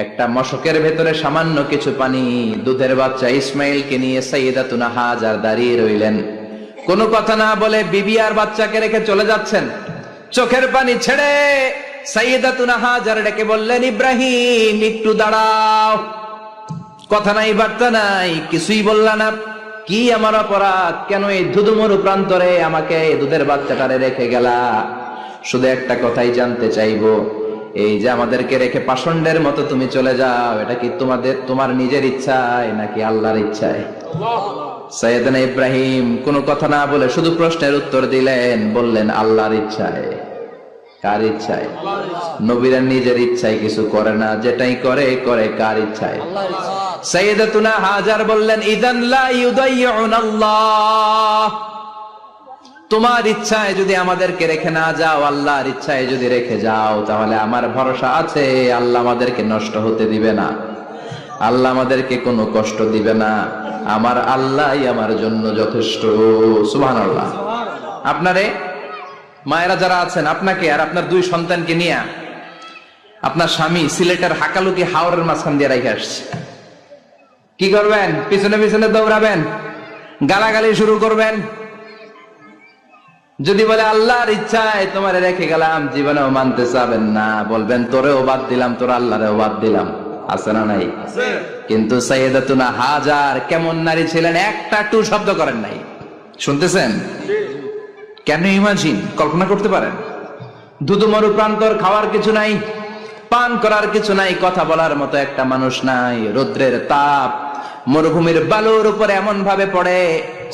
একটা মশকের ভেতরে সামান্য কিছু পানি। দুধের বাচ্চা ইসমাইলকে নিয়ে সাইয়্যিদাতুনা হাজার দাঁড়িয়ে রইলেন। কোনো কথা না বলে বিবি আর বাচ্চাকে রেখে চলে যাচ্ছেন। চোখের পানি ছেড়ে সাইয়্যিদাতুনা হাজার ডেকে বললেন, ইব্রাহিম একটু দাঁড়াও। কথা নাই, বার্তা নাই, কিছুই বললা না। কি আমার অপরাধ? কেন এই ধুধুমরু প্রান্তরে আমাকে দুধের বাচ্চাটারে রেখে গেলা? শুধু একটা কথাই জানতে চাইবো, এই যে আমাদেরকে রেখে পাষণ্ডের মতো তুমি চলে যাও, এটা কি তোমার নিজের ইচ্ছায় নাকি আল্লাহর ইচ্ছায়? সাইয়েদনা ইব্রাহিম কোনো কথা না বলে শুধু প্রশ্নের উত্তর দিলেন, বললেন আল্লাহর ইচ্ছায়। কার ইচ্ছায়? নবীরা নিজের ইচ্ছায় কিছু করে না, যেটাই করে করে কার ইচ্ছায়? সাইয়্যিদাতুনা হাজার বললেন, ইযান লা ইউদাইয়ুনাল্লাহ, তোমার ইচ্ছায় যদি আমাদেরকে রেখে না যাও, আল্লাহর ইচ্ছায় যদি রেখে যাও, তাহলে আমার ভরসা আছে আল্লাহ আমাদেরকে নষ্ট হতে দিবে না, আল্লাহ আমাদেরকে কোনো কষ্ট দিবে না, আমার আল্লাহই আমার জন্য যথেষ্ট। সুবহানাল্লাহ। আপনারে মায়েরা যারা আছেন, আপনাকে আর আপনার দুই সন্তানকে নিয়ে আপনার স্বামী সিলেটের হাকালুকি হাওরের মাঝখান দিয়ে রেখে আসছে। কি করবেন? পিছনে পিছনে দৌড়াবেন, গালাগালি শুরু করবেন। যদি বলে আল্লাহর ইচ্ছায় তোমার রেখে গেলাম, জীবনেও মানতে চাবেন না, বলবেন তোরেও বাদ দিলাম, তোর আল্লাহরেও বাদ দিলাম। আছে না নাই? কিন্তু সাইয়্যিদাতুনা হাজার কেমন নারী ছিলেন, একটা টু শব্দ করেন নাই। শুনতেছেন? কেন ইমাজিন, কল্পনা করতে পারেন? ধুধুমরু প্রান্তর, খাওয়ার কিছু নাই, পান করার কিছু নাই, কথা বলার মতো একটা মানুষ নাই, রৌদ্রের তাপ মরুভূমির বালুর উপরে এমন ভাবে পড়ে।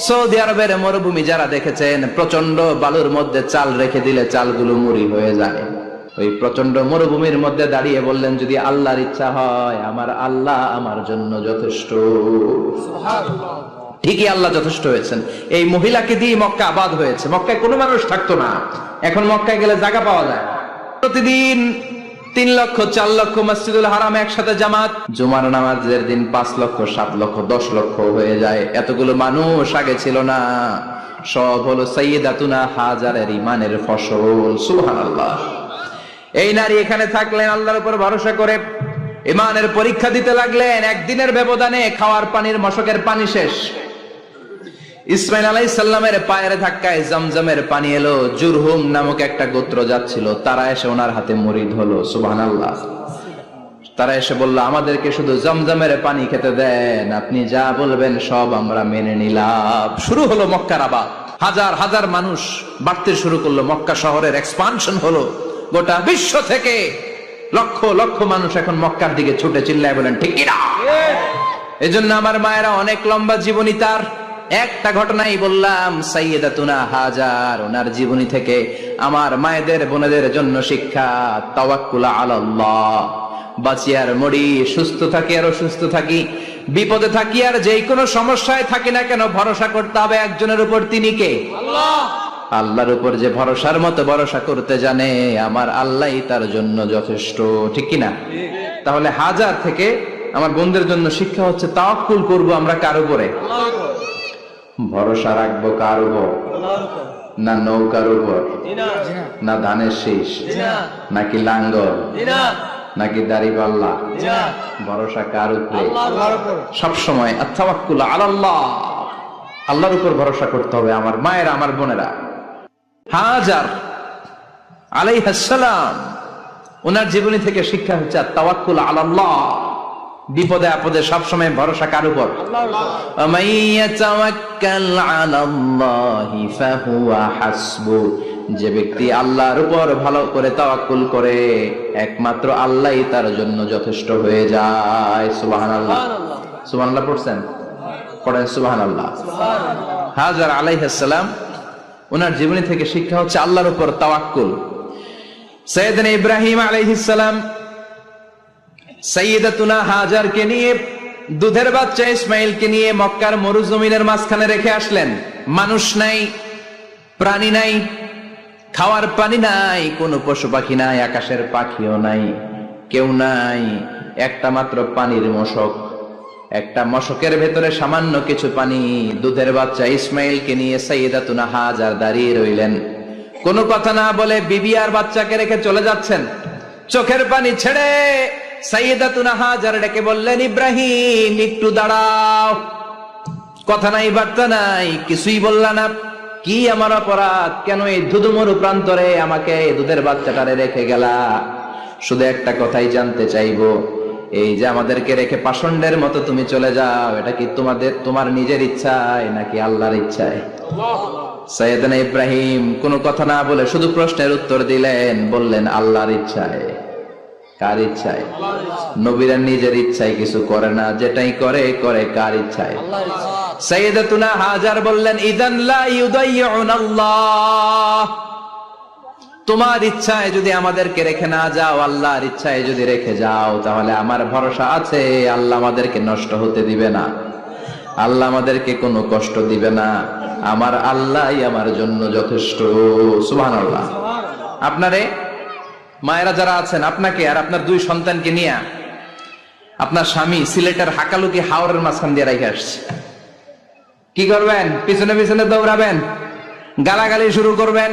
সৌদি আরবের মরুভূমি যারা দেখেছেন, প্রচন্ড বালুর মধ্যে চাল রেখে দিলে চালগুলো মুড়ি হয়ে যায়। ওই প্রচন্ড মরুভূমির মধ্যে দাঁড়িয়ে বললেন, যদি আল্লাহর ইচ্ছা হয়, আমার আল্লাহ আমার জন্য যথেষ্ট। ঠিকই আল্লাহ যথেষ্ট হয়েছেন। এই মহিলাকে দিয়ে মক্কা আবাদ হয়েছে। মক্কায় কোনো মানুষ থাকতো না, এখন মক্কায় গেলে জায়গা পাওয়া যায়। প্রতিদিন 3 লক্ষ 4 লক্ষ মসজিদুল হারাম একসাথে জামাত, জুমার নামাজের দিন 5 লক্ষ 7 লক্ষ 10 লক্ষ হয়ে যায়। এতগুলো মানুষ আগে ছিল না। সব হলো সাইয়্যিদাতুনা হাজারের ইমানের ফসল। সুবহানাল্লাহ। এই নারী এখানে থাকলেন আল্লাহর উপর ভরসা করে, ইমানের পরীক্ষা দিতে লাগলেন। একদিনের ব্যবধানে খাওয়ার পানির মশকের পানি শেষ। ইসমাইল আলাইহিস সালামের পায়ের ধাক্কায় জমজমের পানি এলো। জুরহুম নামক একটা গোত্র যাচ্ছিল, তারা এসে ওনার হাতে মুরিদ হলো। সুবহানাল্লাহ। তারা এসে বলল, আমাদেরকে শুধু জমজমের পানি খেতে দেন, আপনি যা বলবেন সব আমরা মেনে নিলাম। শুরু হলো মক্কার আবাদ। হাজার হাজার মানুষ বাড়তে শুরু করলো, মক্কা শহরের এক্সপানশন হলো। গোটা বিশ্ব থেকে লক্ষ লক্ষ মানুষ এখন মক্কার দিকে ছুটে চিল্লায় বলেন ঠিক কিনা? এজন্য আমার মায়েরা অনেক লম্বা জীবনী তার। একটা ঘটনাই বললাম, সাইয়্যিদাতুনা হাজার, ওনার জীবনী থেকে আমার মায়েদের বোনেদের জন্য শিক্ষা, তাওয়াক্কুল আলাল্লাহ। বাঁচি আর মরি, সুস্থ থাকি আর অসুস্থ থাকি, বিপদে থাকি আর যে কোনো সমস্যায় থাকি না কেন, ভরসা করতে হবে একজনের উপর। তিনি কে? আল্লাহ। আল্লাহর উপর যে ভরসার মতো ভরসা করতে জানে, আমার আল্লাহই তার জন্য যথেষ্ট। ঠিক কিনা? তাহলে হাজার থেকে আমার বন্ধুদের জন্য শিক্ষা হচ্ছে, তাওয়াক্কুল করব আমরা কার উপরে? ভরসা রাখবো কার উপর? না নৌকার উপর, না ধানের শীষ, নাকি লাঙ্গল, নাকি দাড়িপাল্লা? ভরসা কার উপরে? সব সময় আত-তাওয়াক্কুল আলাল্লাহ, আল্লাহর উপর ভরসা করতে হবে। আমার মায়েরা, আমার বোনেরা, হাজার আলাইহিস সালাম, ওনার জীবনী থেকে শিক্ষা হচ্ছে আত-তাওয়াক্কুল আলাল্লাহ, বিপদে আপদে সবসময় ভরসা কার উপর? যে ব্যক্তি আল্লাহর উপর ভালো করে তাওয়াক্কুল করে, একমাত্র আল্লাহই তার জন্য যথেষ্ট হয়ে যায়। সুবহানাল্লাহ। সুবহানাল্লাহ পড়ছেন? পড়েন সুবহানাল্লাহ। হাজার আলাইহিস সালাম, ওনার জীবনী থেকে শিক্ষা হচ্ছে আল্লাহর উপর তাওয়াক্কুল। সাইয়েদনা ইব্রাহিম আলাইহিস সালাম সাইয়্যিদাতুনা হাজারকে নিয়ে, দুধের বাচ্চা ইসমাইলকে নিয়ে মক্কার মরুজমিনের মাঝখানে রেখে আসলেন। মানুষ নাই, প্রাণী নাই, খাওয়ার পানি নাই, কোনো পশু পাখি নাই, আকাশের পাখিও নাই, কেউ নাই, একটা মাত্র পানির মশক। একটা মশকের ভেতরে সামান্য কিছু পানি। দুধের বাচ্চা ইসমাইলকে নিয়ে সাইয়্যিদাতুনা হাজার দাঁড়িয়ে রইলেন। কোনো কথা না বলে বিবি আর বাচ্চাকে রেখে চলে যাচ্ছেন। চোখের পানি ছেড়ে সাইয়্যিদাতুনা হাজার ডেকে বললেন, ইব্রাহিম একটু দাঁড়াও। কথা নাই, বার্তা নাই, কিছুই বললা না। কি আমার অপরাধ? কেন এই ধুধুমরু প্রান্তরে আমাকে দুধের বাচ্চাটারে রেখে গেলা? শুধু একটা কথাই জানতে চাইবো, এই যে আমাদেরকে রেখে পাষণ্ডের মতো তুমি চলে যাও, এটা কি তোমার নিজের ইচ্ছায় নাকি আল্লাহর ইচ্ছায়? সাইয়েদনা ইব্রাহিম কোনো কথা না বলে শুধু প্রশ্নের উত্তর দিলেন, বললেন আল্লাহর ইচ্ছায়। কার ইচ্ছায়? নবীরা নিজের ইচ্ছায় কিছু করে না, যেটাই করে করে কার ইচ্ছায়? সাইয়্যিদাতুনা হাজার বললেন, ইযান লা ইউদাইয়ুনাল্লাহ, তোমার ইচ্ছায় যদি আমাদেরকে রেখে না যাও, আল্লাহর ইচ্ছায় যদি রেখে যাও, তাহলে আমার ভরসা আছে আল্লাহ আমাদেরকে নষ্ট হতে দিবে না, আল্লাহ আমাদেরকে কোনো কষ্ট দিবে না, আমার আল্লাহই আমার জন্য যথেষ্ট। সুবহানাল্লাহ। আপনারে মায়েরা যারা আছেন, আপনাকে আর আপনার দুই সন্তানকে নিয়ে আপনার স্বামী সিলেটের হাকালুকি হাওরের মাঝখান দিয়ে রেখে আসছে। কি করবেন? পিছনে পিছনে দৌড়াবেন, গালাগালি শুরু করবেন।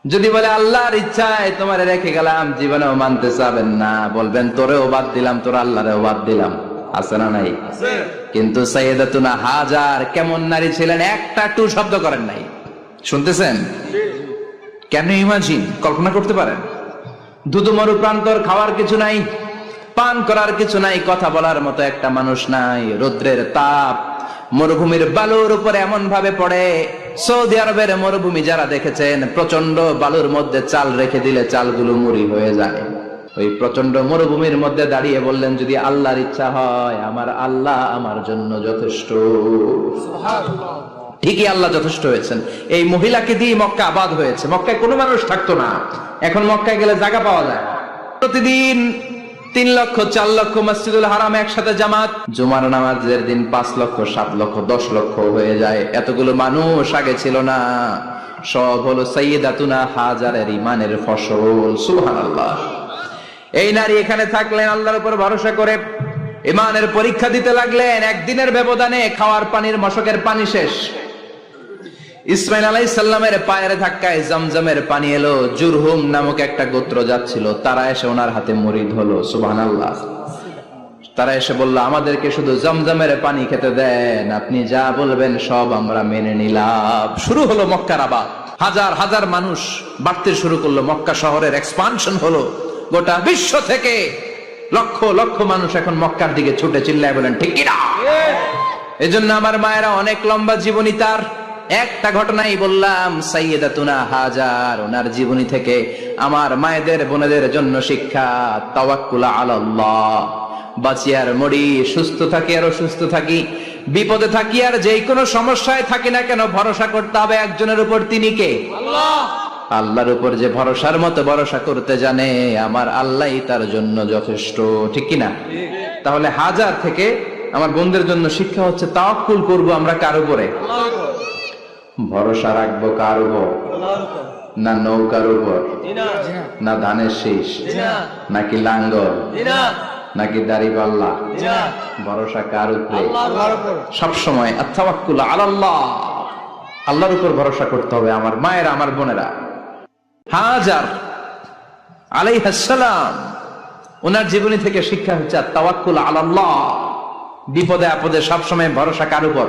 যদি বলে আল্লাহর ইচ্ছায় তোমারে রেখে গেলাম, জীবনেও মানতে চাবেন না, বলবেন তোরেও বাদ দিলাম, তোর আল্লাহরেও বাদ দিলাম। আছে না নাই? কিন্তু সাইয়্যিদাতুনা হাজার কেমন নারী ছিলেন, একটা টু শব্দ করেন নাই। শুনতেছেন? কেন ইমাজিন, কল্পনা করতে পারেন? ধুধুমরু প্রান্তর, খাওয়ার কিছু নাই, পান করার কিছু নাই, কথা বলার মতো একটা মানুষ নাই, রৌদ্রের তাপ মরুভূমির বালুর উপরে এমন ভাবে পড়ে। সৌদি আরবের মরুভূমি যারা দেখেছেন, প্রচন্ড বালুর মধ্যে চাল রেখে দিলে চালগুলো মুড়ি হয়ে যায়। ওই প্রচন্ড মরুভূমির মধ্যে দাঁড়িয়ে বললেন, যদি আল্লাহর ইচ্ছা হয়, আমার আল্লাহ আমার জন্য যথেষ্ট। ঠিকই আল্লাহ যথেষ্ট হয়েছেন। এই মহিলাকে দিয়ে মক্কা আবাদ হয়েছে। মক্কায় কোনো মানুষ থাকতো না, এখন মক্কায় গেলে জায়গা পাওয়া যায়। প্রতিদিন 3 লক্ষ 4 লক্ষ মসজিদুল হারাম একসাথে জামাত, জুমার নামাজের দিন 5 লক্ষ 7 লক্ষ 10 লক্ষ হয়ে যায়। এতগুলো মানুষ আগে ছিল না। সব হলো সাইয়্যিদাতুনা হাজারের ইমানের ফসল। সুবহানাল্লাহ। এই নারী এখানে থাকলেন আল্লাহর উপর ভরসা করে, ইমানের পরীক্ষা দিতে লাগলেন। একদিনের ব্যবধানে খাওয়ার পানির মশকের পানি শেষ। ইসমাইল আলাইহিস সালামের পায়ের ধাক্কায় জমজমের পানি এলো। জুরহুম নামক একটা গোত্র যাচ্ছিল, তারা এসে ওনার হাতে মুরিদ হলো। সুবহানাল্লাহ। তারা এসে বলল, আমাদেরকে শুধু জমজমের পানি খেতে দেন, আপনি যা বলবেন সব আমরা মেনে নিলাম। শুরু হলো মক্কার আবাদ। হাজার হাজার মানুষ বাড়তে শুরু করলো, মক্কা শহরের এক্সপানশন হলো। গোটা বিশ্ব থেকে লক্ষ লক্ষ মানুষ এখন মক্কার দিকে ছুটে চিল্লায় বলেন, ঠিক কিনা? এজন্য আমার মায়েরা অনেক লম্বা জীবনী। তার একটা ঘটনাই বললাম, সাইয়্যিদাতুনা হাজার, ওনার জীবনী থেকে আমার মায়েদের বোনেদের জন্য শিক্ষা, তাওয়াক্কুল আলাল্লাহ। বাঁচি আর মরি, সুস্থ থাকি আর অসুস্থ থাকি, বিপদে থাকি আর যে কোনো সমস্যায় থাকি না কেন, ভরসা করতে হবে একজনের উপর। তিনি কে? আল্লাহ। আল্লাহর উপর যে ভরসার মতো ভরসা করতে জানে আমার আল্লাহই তার জন্য যথেষ্ট, ঠিক কিনা? তাহলে হাজার থেকে আমার বন্ধুদের জন্য শিক্ষা হচ্ছে তাওয়াক্কুল করব আমরা কার উপরে? ভরসা রাখবো কার উপর? না নৌকার উপর, না ধানের শীষ, নাকি লাঙ্গল, নাকি দাড়িপাল্লা? ভরসা কার উপরে? সবসময় আত-তাওয়াক্কুল আলাল্লাহ, আল্লাহর উপর ভরসা করতে হবে। আমার মায়েরা, আমার বোনেরা, হাজার আলাইহিস সালাম ওনার জীবনী থেকে শিক্ষা হচ্ছে আত-তাওয়াক্কুল আলাল্লাহ, বিপদে আপদে সবসময় ভরসা কার উপর?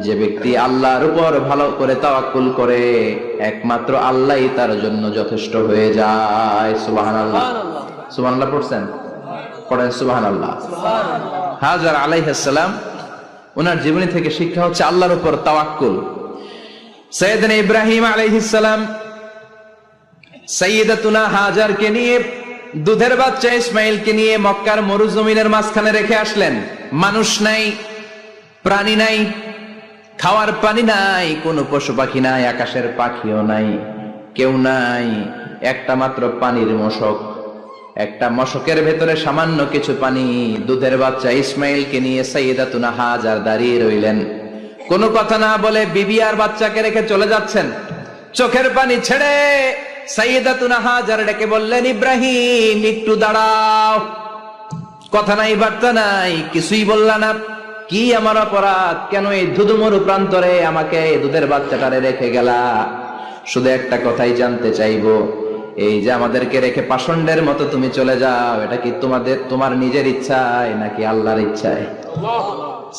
যে ব্যক্তি আল্লাহর উপর ভালো করে তাওয়াক্কুল করে একমাত্র আল্লাহই তার জন্য যথেষ্ট হয়ে যায়। সুবহানাল্লাহ, সুবহানাল্লাহ পড়ছেন? পড়েন সুবহানাল্লাহ। হাজার আলাইহিস সালাম ওনার জীবনী থেকে শিক্ষা হচ্ছে আল্লাহর উপর তাওয়াক্কুল। সাইয়েদনা ইব্রাহিম আলাইহিস সালাম সাইয়্যিদাতুনা হাজারকে নিয়ে, দুধের বাচ্চা ইসমাইলকে নিয়ে মক্কার মরুজমিনের মাঝখানে রেখে আসলেন। মানুষ নাই, প্রাণী নাই, খাওয়ার পানি নাই, কোনো পশু পাখি নাই, আকাশের পাখিও নাই, কেউ নাই, একটা মাত্র পানির মশক। একটা মশকের ভেতরে সামান্য কিছু পানি। দুধের বাচ্চা ইসমাইলকে নিয়ে সাইয়্যিদাতুনা হাজার দাঁড়িয়ে রইলেন। কোনো কথা না বলে বিবি আর বাচ্চাকে রেখে চলে যাচ্ছেন। চোখের পানি ছেড়ে সাইয়্যিদাতুনা হাজার ডেকে বললেন, ইব্রাহিম একটু দাঁড়াও। কথা নাই, বার্তা নাই, কিছুই বললা না। কি আমার অপরাধ? কেন এই ধুধুমরু প্রান্তরে আমাকে দুধের বাচ্চাটারে রেখে গেলা? শুধু একটা কথাই জানতে চাইবো, এই যে আমাদেরকে রেখে পাষণ্ডের মতো তুমি চলে যাও, এটা কি তোমার নিজের ইচ্ছায় নাকি আল্লাহর ইচ্ছায়?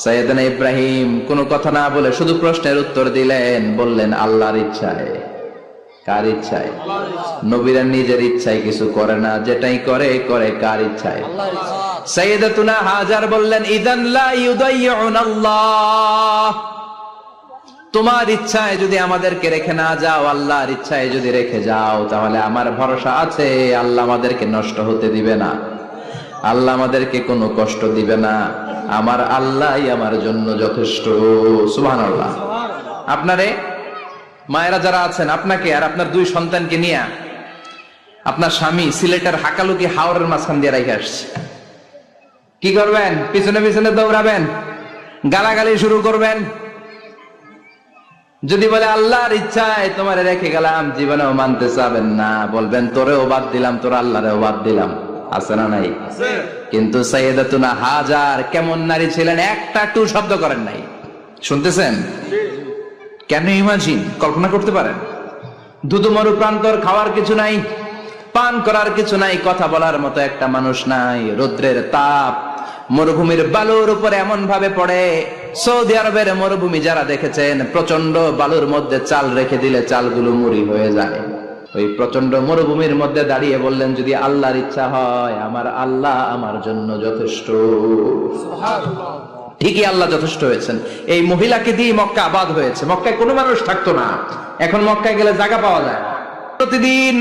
সাইয়েদনা ইব্রাহিম কোনো কথা না বলে শুধু প্রশ্নের উত্তর দিলেন, বললেন আল্লাহর ইচ্ছায়। কার ইচ্ছায়? নবীরা নিজের ইচ্ছায় কিছু করে না, যেটাই করে করে কার ইচ্ছায়? সাইয়্যিদাতুনা হাজার বললেন, ইযান লা ইউদাইয়ুনাল্লাহ, তোমার ইচ্ছায় যদি আমাদেরকে রেখে না যাও, আল্লাহর ইচ্ছায় যদি রেখে যাও, তাহলে আমার ভরসা আছে আল্লাহ আমাদেরকে নষ্ট হতে দিবে না, আল্লাহ আমাদেরকে কোনো কষ্ট দিবে না, আমার আল্লাহই আমার জন্য যথেষ্ট। সুবহানাল্লাহ। আপনারে মায়েরা যারা আছেন, আপনাকে আর আপনার দুই সন্তানকে নিয়ে আপনার স্বামী সিলেটের হাকালুকি হাওরের মাঝখান দিয়ে রেখে আসছে। কি করবেন? পিছনে পিছনে দৌড়াবেন, গালাগালি শুরু করবেন। যদি বলে আল্লাহর ইচ্ছায় তোমারে রেখে গেলাম, জীবনেও মানতে চাবেন না, বলবেন তোরেও বাদ দিলাম, তোর আল্লাহরেও বাদ দিলাম। আছে না নাই? কিন্তু সাইয়্যিদাতুনা হাজার কেমন নারী ছিলেন, একটা টু শব্দ করেন নাই। শুনতেছেন? কেন ইমাজিন, কল্পনা করতে পারেন? ধুধুমরু প্রান্তর, খাওয়ার কিছু নাই, পান করার কিছু নাই, কথা বলার মতো একটা মানুষ নাই, রৌদ্রের তাপ মরুভূমির বালুর উপরে এমন ভাবে পড়ে। সৌদি আরবের মরুভূমি যারা দেখেছেন, প্রচন্ড বালুর মধ্যে চাল রেখে দিলে চালগুলো মুড়ি হয়ে যায়। ওই প্রচন্ড মরুভূমির মধ্যে দাঁড়িয়ে বললেন, যদি আল্লাহর ইচ্ছা হয় আমার আল্লাহ আমার জন্য যথেষ্ট। ঠিকই আল্লাহ যথেষ্ট হয়েছেন। এই মহিলাকে দিয়ে মক্কা আবাদ হয়েছে। মক্কায় কোনো মানুষ থাকতো না, এখন মক্কায় গেলে জায়গা পাওয়া যায়। প্রতিদিন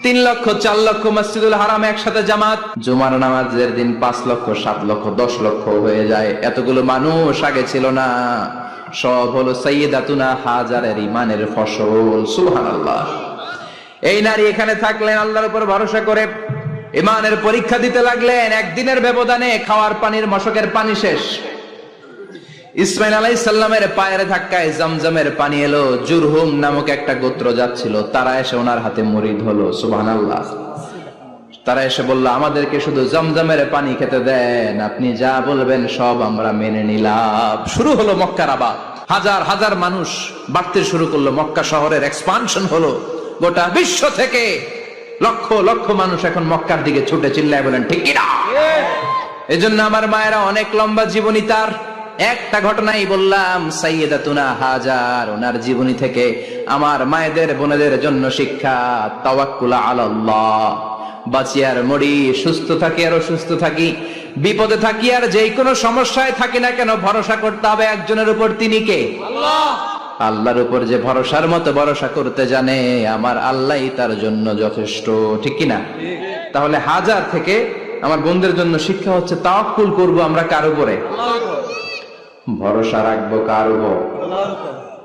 3 লক্ষ 4 লক্ষ মসজিদুল হারাম একসাথে জামাত, জুমার নামাজের দিন 5 লক্ষ 7 লক্ষ 10 লক্ষ হয়ে যায়। এতগুলো মানুষ আগে ছিল না। সব হলো সাইয়্যিদাতুনা হাজারের ইমানের ফসল। সুবহানাল্লাহ। এই নারী এখানে থাকলেন আল্লাহর উপর ভরসা করে, ইমানের পরীক্ষা দিতে লাগলেন। একদিনের ব্যবধানে খাওয়ার পানির মশকের পানি শেষ। ইসমাইল আলাইহিস সালামের পায়ের ধাক্কায় জমজমের পানি এলো। জুরহুম নামক একটা গোত্র যাচ্ছিল, তারা এসে ওনার হাতে মুরিদ হলো। সুবহানাল্লাহ। তারা এসে বলল, আমাদেরকে শুধু জমজমের পানি খেতে দেন, আপনি যা বলবেন সব আমরা মেনে নিলাম। শুরু হলো মক্কার আবাদ। হাজার হাজার মানুষ বাড়তে শুরু করলো, মক্কা শহরের এক্সপানশন হলো। গোটা বিশ্ব থেকে লক্ষ লক্ষ মানুষ এখন মক্কার দিকে ছুটে চিল্লায় বলেন ঠিক কিনা? এজন্য আমার মায়েরা অনেক লম্বা জীবনী, তার একটা ঘটনাই বললাম। সাইয়্যিদাতুনা হাজার, ওনার জীবনী থেকে আমার মায়েদের বোনেদের জন্য শিক্ষা, তাওয়াক্কুল আলাল্লাহ। বাঁচি আর মরি, সুস্থ থাকি আর অসুস্থ থাকি, বিপদে থাকি আর যেই কোনো সমস্যায় থাকি না কেন, ভরসা করতে হবে একজনের উপর। তিনি কে? আল্লাহ। আল্লাহর উপর যে ভরসার মতো ভরসা করতে জানে আমার আল্লাহই তার জন্য যথেষ্ট, ঠিক কিনা? তাহলে হাজার থেকে আমার বন্ধুদের জন্য শিক্ষা হচ্ছে তাওয়াক্কুল করব আমরা কার উপরে? ভরসা রাখবো কার উপর?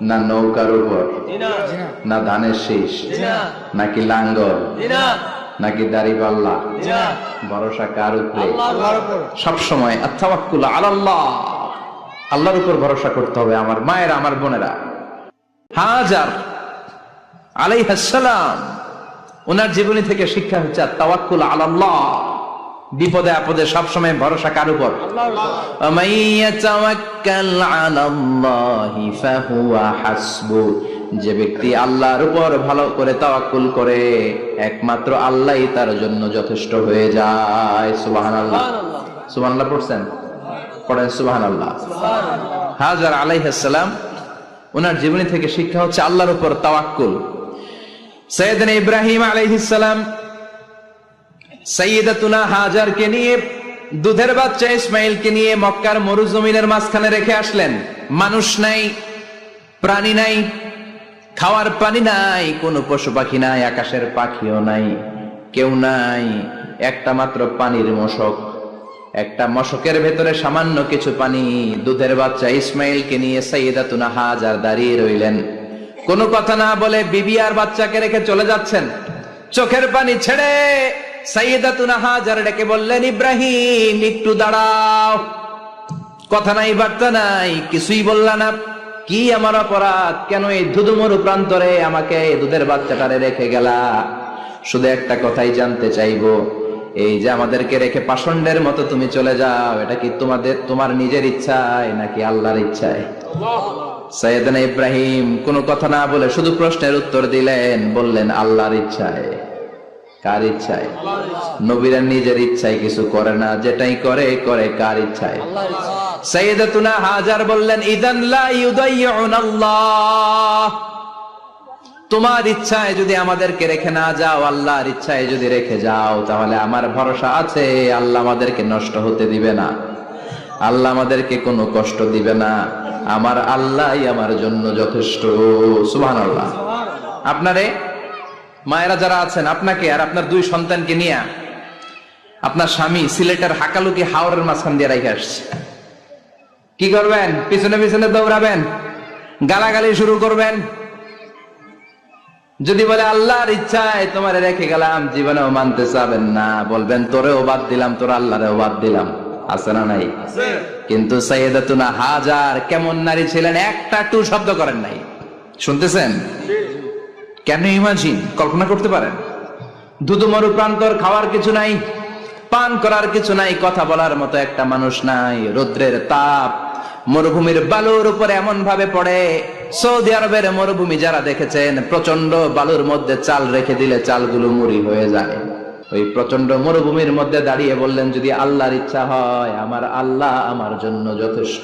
না নৌকার উপর, না ধানের শীষ, নাকি লাঙ্গল, নাকি দাড়িপাল্লা? ভরসা কার উপরে? সব সময় আত-তাওয়াক্কুল আলাল্লাহ, আল্লাহর উপর ভরসা করতে হবে। আমার মায়েরা, আমার বোনেরা, হাজার আলাইহিস সালাম ওনার জীবনী থেকে শিক্ষা হচ্ছে আত-তাওয়াক্কুল আলাল্লাহ, বিপদে আপদে সবসময় ভরসা কার উপর? যে ব্যক্তি আল্লাহর উপর ভালো করে তাওয়াক্কুল করে, একমাত্র আল্লাহই তার জন্য যথেষ্ট হয়ে যায়। সুবহানাল্লাহ, সুবহানাল্লাহ পড়ছেন? পড়েন সুবহানাল্লাহ। হাজার আলাইহিস সালাম ওনার জীবনী থেকে শিক্ষা হচ্ছে আল্লাহর উপর তাওয়াক্কুল। সাইয়েদনা ইব্রাহিম আলাইহিস সালাম সাইয়্যিদাতুনা হাজারকে নিয়ে, দুধের বাচ্চা ইসমাইলকে নিয়ে মক্কার মরুজমিনের মাঝখানে রেখে আসলেন। মানুষ নাই, প্রাণী নাই, খাওয়ার পানি নাই, কোনো পশু পাখি নাই, আকাশের পাখিও নাই, কেউ নাই, একটা মাত্র পানির মশক। একটা মশকের ভেতরে সামান্য কিছু পানি। দুধের বাচ্চা ইসমাইলকে নিয়ে সাইয়্যিদাতুনা হাজার দাঁড়িয়ে রইলেন। কোনো কথা না বলে বিবি আর বাচ্চাকে রেখে চলে যাচ্ছেন। চোখের পানি ছেড়ে সাইয়্যিদাতুনা হাজার ডেকে বললেন, ইব্রাহিম একটু দাঁড়াও। কথা নাই, বার্তা নাই, কিছুই বললা না। কি আমার অপরাধ? কেন এই ধুধুমরু প্রান্তরে আমাকে দুধের বাচ্চাটারে রেখে গেলা? শুধু একটা কথাই জানতে চাইবো, এই যে আমাদেরকে রেখে পাষণ্ডের মতো তুমি চলে যাও, এটা কি তোমার নিজের ইচ্ছায় নাকি আল্লাহর ইচ্ছায়? সাইয়েদনা ইব্রাহিম কোনো কথা না বলে শুধু প্রশ্নের উত্তর দিলেন, বললেন আল্লাহর ইচ্ছায়। কার ইচ্ছায়? নবীরা নিজের ইচ্ছায় কিছু করে না, যেটাই করে করে কার ইচ্ছায়? সাইয়্যিদাতুনা হাজার বললেন, ইযান লা ইউদাইয়ুনাল্লাহ, তোমার ইচ্ছায় যদি আমাদেরকে রেখে না যাও, আল্লাহর ইচ্ছায় যদি রেখে যাও, তাহলে আমার ভরসা আছে আল্লাহ আমাদেরকে নষ্ট হতে দিবে না, আল্লাহ আমাদেরকে কোনো কষ্ট দিবে না, আমার আল্লাহই আমার জন্য যথেষ্ট। সুবহানাল্লাহ। আপনারে মায়েরা যারা আছেন, আপনাকে আর আপনার দুই সন্তানকে নিয়ে আপনার স্বামী সিলেটের হাকালুকি হাওরের মাঝখান দিয়ে রেখে আসছে। কি করবেন? পিছনে পিছনে দৌড়াবেন, গালাগালি শুরু করবেন। যদি বলে আল্লাহর ইচ্ছায় তোমারে রেখে গেলাম, জীবনেও মানতে চাবেন না, বলবেন তোরেও বাদ দিলাম, তোর আল্লাহরেও বাদ দিলাম। আছে না নাই? কিন্তু সাইয়্যিদাতুনা হাজার কেমন নারী ছিলেন, একটা টু শব্দ করেন নাই। শুনতেছেন? কেন ইমাজিন, কল্পনা করতে পারেন? ধুধুমরু প্রান্তর, খাওয়ার কিছু নাই, পান করার কিছু নাই, কথা বলার মতো একটা মানুষ নাই, রৌদ্রের তাপ মরুভূমির বালুর উপরে এমন ভাবে পড়ে। সৌদি আরবের মরুভূমি যারা দেখেছেন, প্রচন্ড বালুর মধ্যে চাল রেখে দিলে চালগুলো মুড়ি হয়ে যায়। ওই প্রচন্ড মরুভূমির মধ্যে দাঁড়িয়ে বললেন, যদি আল্লাহর ইচ্ছা হয়, আমার আল্লাহ আমার জন্য যথেষ্ট।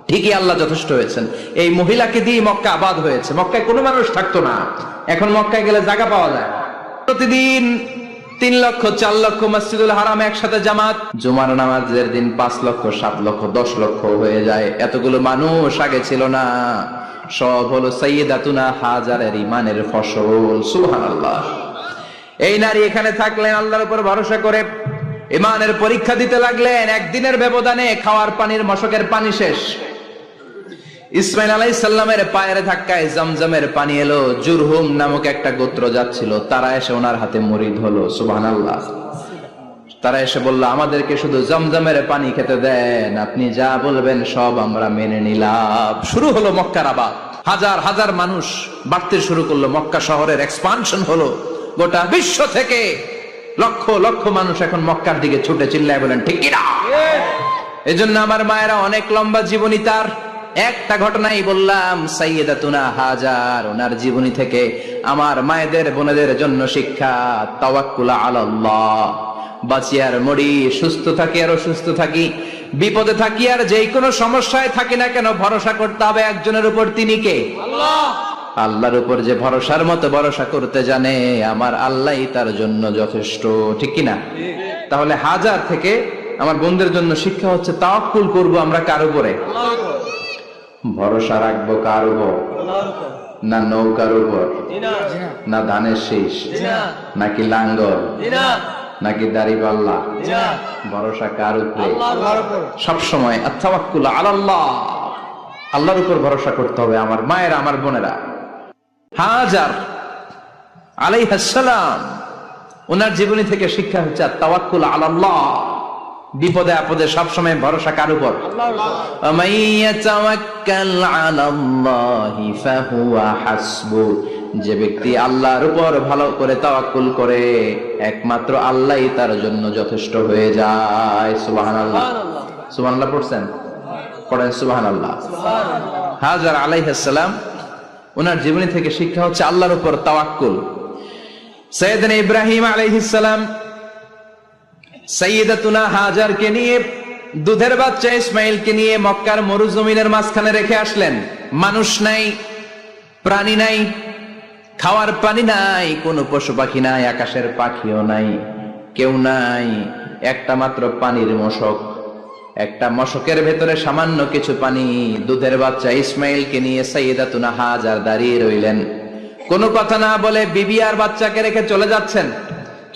ঠিকই আল্লাহ যথেষ্ট হয়েছেন। এই মহিলাকে দিয়ে মক্কা আবাদ হয়েছে। মক্কায় কোনো মানুষ থাকতো না, এখন মক্কায় গেলে জায়গা পাওয়া যায়। প্রতিদিন 3 লক্ষ 4 লক্ষ মসজিদুল হারাম একসাথে জামাত, জুমার নামাজের দিন 5 লক্ষ 7 লক্ষ 10 লক্ষ হয়ে যায়। এতগুলো মানুষ আগে ছিল না। সব হলো সাইয়্যিদাতুনা হাজারের ইমানের ফসল। সুবহানাল্লাহ। এই নারী এখানে থাকলেন আল্লাহর উপর ভরসা করে, ইমানের পরীক্ষা দিতে লাগলেন। একদিনের ব্যবধানে খাওয়ার পানির মশকের পানি শেষ। ইসমাইল আলাইহিস সালামের পায়ের ধাক্কায় জমজমের পানি এলো। জুরহুম নামক একটা গোত্র যাচ্ছিল, তারা এসে ওনার হাতে মুরিদ হলো। সুবহানাল্লাহ। তারা এসে বলল, আমাদেরকে শুধু জমজমের পানি খেতে দেন, আপনি যা বলবেন সব আমরা মেনে নিলাম। শুরু হলো মক্কার আবাদ। হাজার হাজার মানুষ বাড়তে শুরু করলো, মক্কা শহরের এক্সপানশন হলো। গোটা বিশ্ব থেকে লক্ষ লক্ষ মানুষ এখন মক্কার দিকে ছুটে চিল্লায় বলেন ঠিক কিনা? এজন্য আমার মায়েরা অনেক লম্বা জীবনী। তার একটা ঘটনাই বললাম, সাইয়্যিদাতুনা হাজার, ওনার জীবনী থেকে আমার মায়েদের বোনেদের জন্য শিক্ষা, তাওয়াক্কুল আলাল্লাহ। বাঁচি আর মরি, সুস্থ থাকি আর অসুস্থ থাকি, বিপদে থাকি আর যেই কোনো সমস্যায় থাকি না কেন, ভরসা করতে হবে একজনের উপর। তিনি কে? আল্লাহ। আল্লাহর উপর যে ভরসার মতো ভরসা করতে জানে, আমার আল্লাহই তার জন্য যথেষ্ট। ঠিক কিনা? তাহলে হাজার থেকে আমার বোনদের জন্য শিক্ষা হচ্ছে, তাওয়াক্কুল করবো আমরা কার উপরে? ভরসা রাখবো কার উপর? না নৌকার উপর, না ধানের শীষ, নাকি লাঙ্গল, নাকি দাড়িপাল্লা? ভরসা কার উপরে? সব সময় আত-তাওয়াক্কুল আলাল্লাহ, আল্লাহর উপর ভরসা করতে হবে আমার মায়েরা, আমার বোনেরা। হাজার আলাইহিস সালাম, ওনার জীবনী থেকে শিক্ষা হচ্ছে আত-তাওয়াক্কুল আলাল্লাহ, বিপদে আপদে সব সময় ভরসা কার উপর? মাইয়াতাওয়াক্কাল আলাল্লাহি ফাহুয়া হাসবু, যে ব্যক্তি আল্লাহর উপর ভালো করে তাওয়াক্কুল করে একমাত্র আল্লাহই তার জন্য যথেষ্ট হয়ে যায়। সুবহানাল্লাহ, সুবহানাল্লাহ পড়ছেন? পড়েন সুবহানাল্লাহ। হাজার আলাইহিস সালাম, ওনার জীবনী থেকে শিক্ষা হচ্ছে আল্লাহর উপর তাওয়াক্কুল। সাইয়েদনা ইব্রাহিম আলাইহিস সালাম সাইয়্যিদাতুনা হাজারকে নিয়ে, দুধের বাচ্চা ইসমাইলকে নিয়ে মক্কার মরুজমিনের মাঝখানে রেখে আসলেন। মানুষ নাই, প্রাণী নাই, খাওয়ার পানি নাই, কোনো পশু পাখি নাই, আকাশের পাখিও নাই, কেউ নাই, একটা মাত্র পানির মশক। একটা মশকের ভেতরে সামান্য কিছু পানি। দুধের বাচ্চা ইসমাইলকে নিয়ে সাইয়্যিদাতুনা হাজার দাঁড়িয়ে রইলেন। কোনো কথা না বলে বিবি আর বাচ্চাকে রেখে চলে যাচ্ছেন।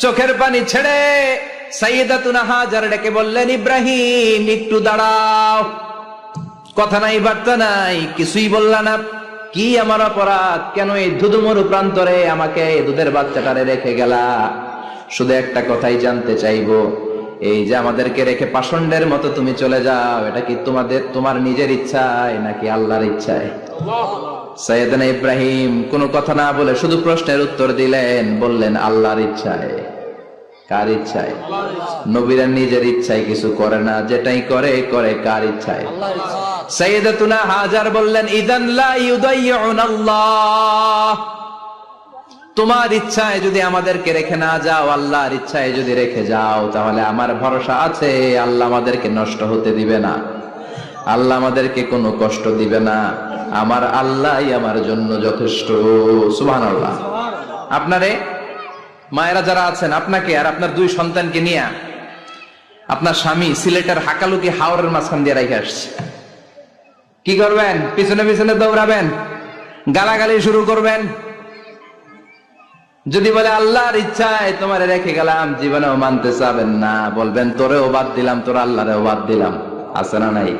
চোখের পানি ছেড়ে সাইয়্যিদাতুনা হাজার ডেকে বললেন, ইব্রাহিম একটু দাঁড়াও। কথা নাই, বার্তা নাই, কিছুই বললা না। কি আমার অপরাধ? কেন এই ধুধুমরু প্রান্তরে আমাকে দুধের বাচ্চাটারে রেখে গেলা? শুধু একটা কথাই জানতে চাইবো, এই যে আমাদেরকে রেখে পাষণ্ডের মতো তুমি চলে যাও, এটা কি তোমার নিজের ইচ্ছায় নাকি আল্লাহর ইচ্ছায়? সাইয়েদনা ইব্রাহিম কোনো কথা না বলে শুধু প্রশ্নের উত্তর দিলেন, বললেন আল্লাহর ইচ্ছায়। কার ইচ্ছায়? নবীরা নিজের ইচ্ছায় কিছু করে না, যেটাই করে করে কার ইচ্ছায়? সাইয়্যিদাতুনা হাজার বললেন, ইযান লা ইউদাইয়ুনাল্লাহ, তোমার ইচ্ছায় যদি আমাদেরকে রেখে না যাও, আল্লাহর ইচ্ছায় যদি রেখে যাও, তাহলে আমার ভরসা আছে আল্লাহ আমাদেরকে নষ্ট হতে দিবে না, আল্লাহ আমাদেরকে কোনো কষ্ট দিবে না, আমার আল্লাহই আমার জন্য যথেষ্ট। সুবহানাল্লাহ। আপনারে মায়েরা যারা আছেন, আপনাকে আর আপনার দুই সন্তানকে নিয়ে আপনার স্বামী সিলেটের হাকালুকি হাওরের মাঝখান দিয়ে রেখে আসছে। কি করবেন? পিছনে পিছনে দৌড়াবেন, গালাগালি শুরু করবেন। যদি বলে আল্লাহর ইচ্ছায় তোমারে রেখে গেলাম, জীবনেও মানতে চাবেন না, বলবেন তোরেও বাদ দিলাম, তোর আল্লাহরেও বাদ দিলাম। আছে না নাই?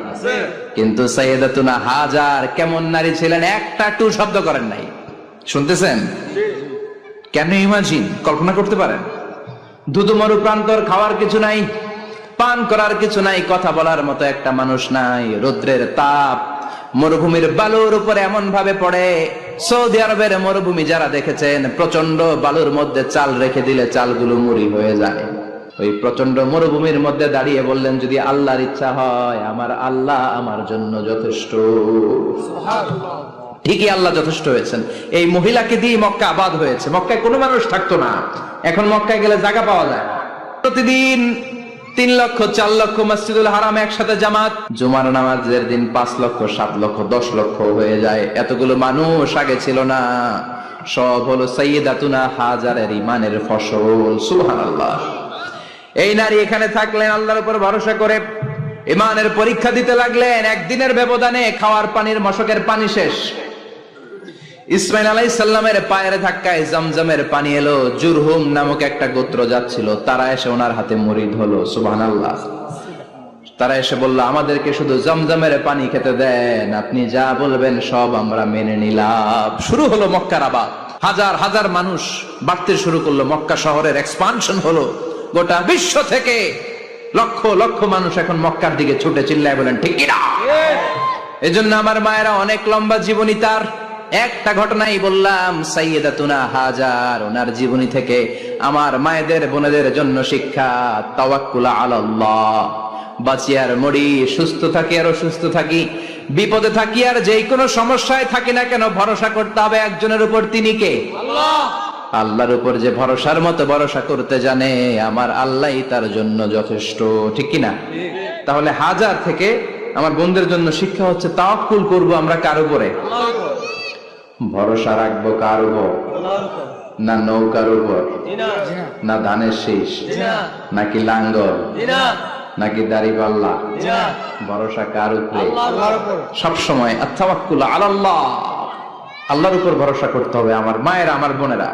কিন্তু সাইয়্যিদাতুনা হাজার কেমন নারী ছিলেন, একটা টু শব্দ করেন নাই। শুনতেছেন? কেন ইমাজিন, কল্পনা করতে পারেন? ধুধুমরু প্রান্তর, খাওয়ার কিছু নাই, পান করার কিছু নাই, কথা বলার মতো একটা মানুষ নাই, রৌদ্রের তাপ মরুভূমির বালুর উপরে এমন ভাবে পড়ে। সৌদি আরবের মরুভূমি যারা দেখেছেন, প্রচন্ড বালুর মধ্যে চাল রেখে দিলে চালগুলো মুড়ি হয়ে যায়। ওই প্রচন্ড মরুভূমির মধ্যে দাঁড়িয়ে বললেন, যদি আল্লাহর ইচ্ছা হয়, আমার আল্লাহ আমার জন্য যথেষ্ট। ঠিকই আল্লাহ যথেষ্ট হয়েছেন। এই মহিলাকে দিয়ে মক্কা আবাদ হয়েছে। মক্কায় কোনো মানুষ থাকতো না, এখন মক্কায় গেলে জায়গা পাওয়া যায়। প্রতিদিন 3 লক্ষ 4 লক্ষ মসজিদুল হারাম একসাথে জামাত, জুমার নামাজের দিন 5 লক্ষ 7 লক্ষ 10 লক্ষ হয়ে যায়। এতগুলো মানুষ আগে ছিল না। সব হলো সাইয়্যিদাতুনা হাজারের ইমানের ফসল। সুবহানাল্লাহ। এই নারী এখানে থাকলেন আল্লাহর উপর ভরসা করে, ইমানের পরীক্ষা দিতে লাগলেন। একদিনের ব্যবধানে খাওয়ার পানির মশকের পানি শেষ। ইসমাইল আলাইহিস সালামের পায়ের ধাক্কায় জমজমের পানি এলো। জুরহুম নামক একটা গোত্র যাচ্ছিল, তারা এসে ওনার হাতে মুরিদ হলো। সুবহানাল্লাহ। তারা এসে বলল, আমাদেরকে শুধু জমজমের পানি খেতে দেন, আপনি যা বলবেন সব আমরা মেনে নিলাম। শুরু হলো মক্কার আবাদ। হাজার হাজার মানুষ বাড়তে শুরু করলো, মক্কা শহরের এক্সপানশন হলো। গোটা বিশ্ব থেকে লক্ষ লক্ষ মানুষ এখন মক্কার দিকে ছুটে চিল্লায় বলেন ঠিক কি না? এজন্য আমার মায়েরা অনেক লম্বা জীবনী। তার একটা ঘটনাই বললাম, সাইয়্যিদাতুনা হাজার, ওনার জীবনী থেকে আমার মায়েদের বোনেদের জন্য শিক্ষা, তাওয়াক্কুল আলাল্লাহ। বাঁচি আর মরি, সুস্থ থাকি আর অসুস্থ থাকি, বিপদে থাকি আর যেই কোনো সমস্যায় থাকি না কেন, ভরসা করতে হবে একজনের উপর। তিনি কে? আল্লাহ। আল্লাহর উপর যে ভরসার মতো ভরসা করতে জানে, আমার আল্লাহই তার জন্য যথেষ্ট। ঠিক কিনা? তাহলে হাজার থেকে আমার বোনদের জন্য শিক্ষা হচ্ছে, তাওয়াক্কুল করব আমরা কার উপরে? ভরসা রাখবো কার উপর? না নৌকার উপর, না ধানের শীষ, নাকি লাঙ্গল, নাকি দাড়িপাল্লা? ভরসা কার উপরে? সবসময় আত-তাওয়াক্কুল আলাল্লাহ, আল্লাহর উপর ভরসা করতে হবে আমার মায়েরা, আমার বোনেরা।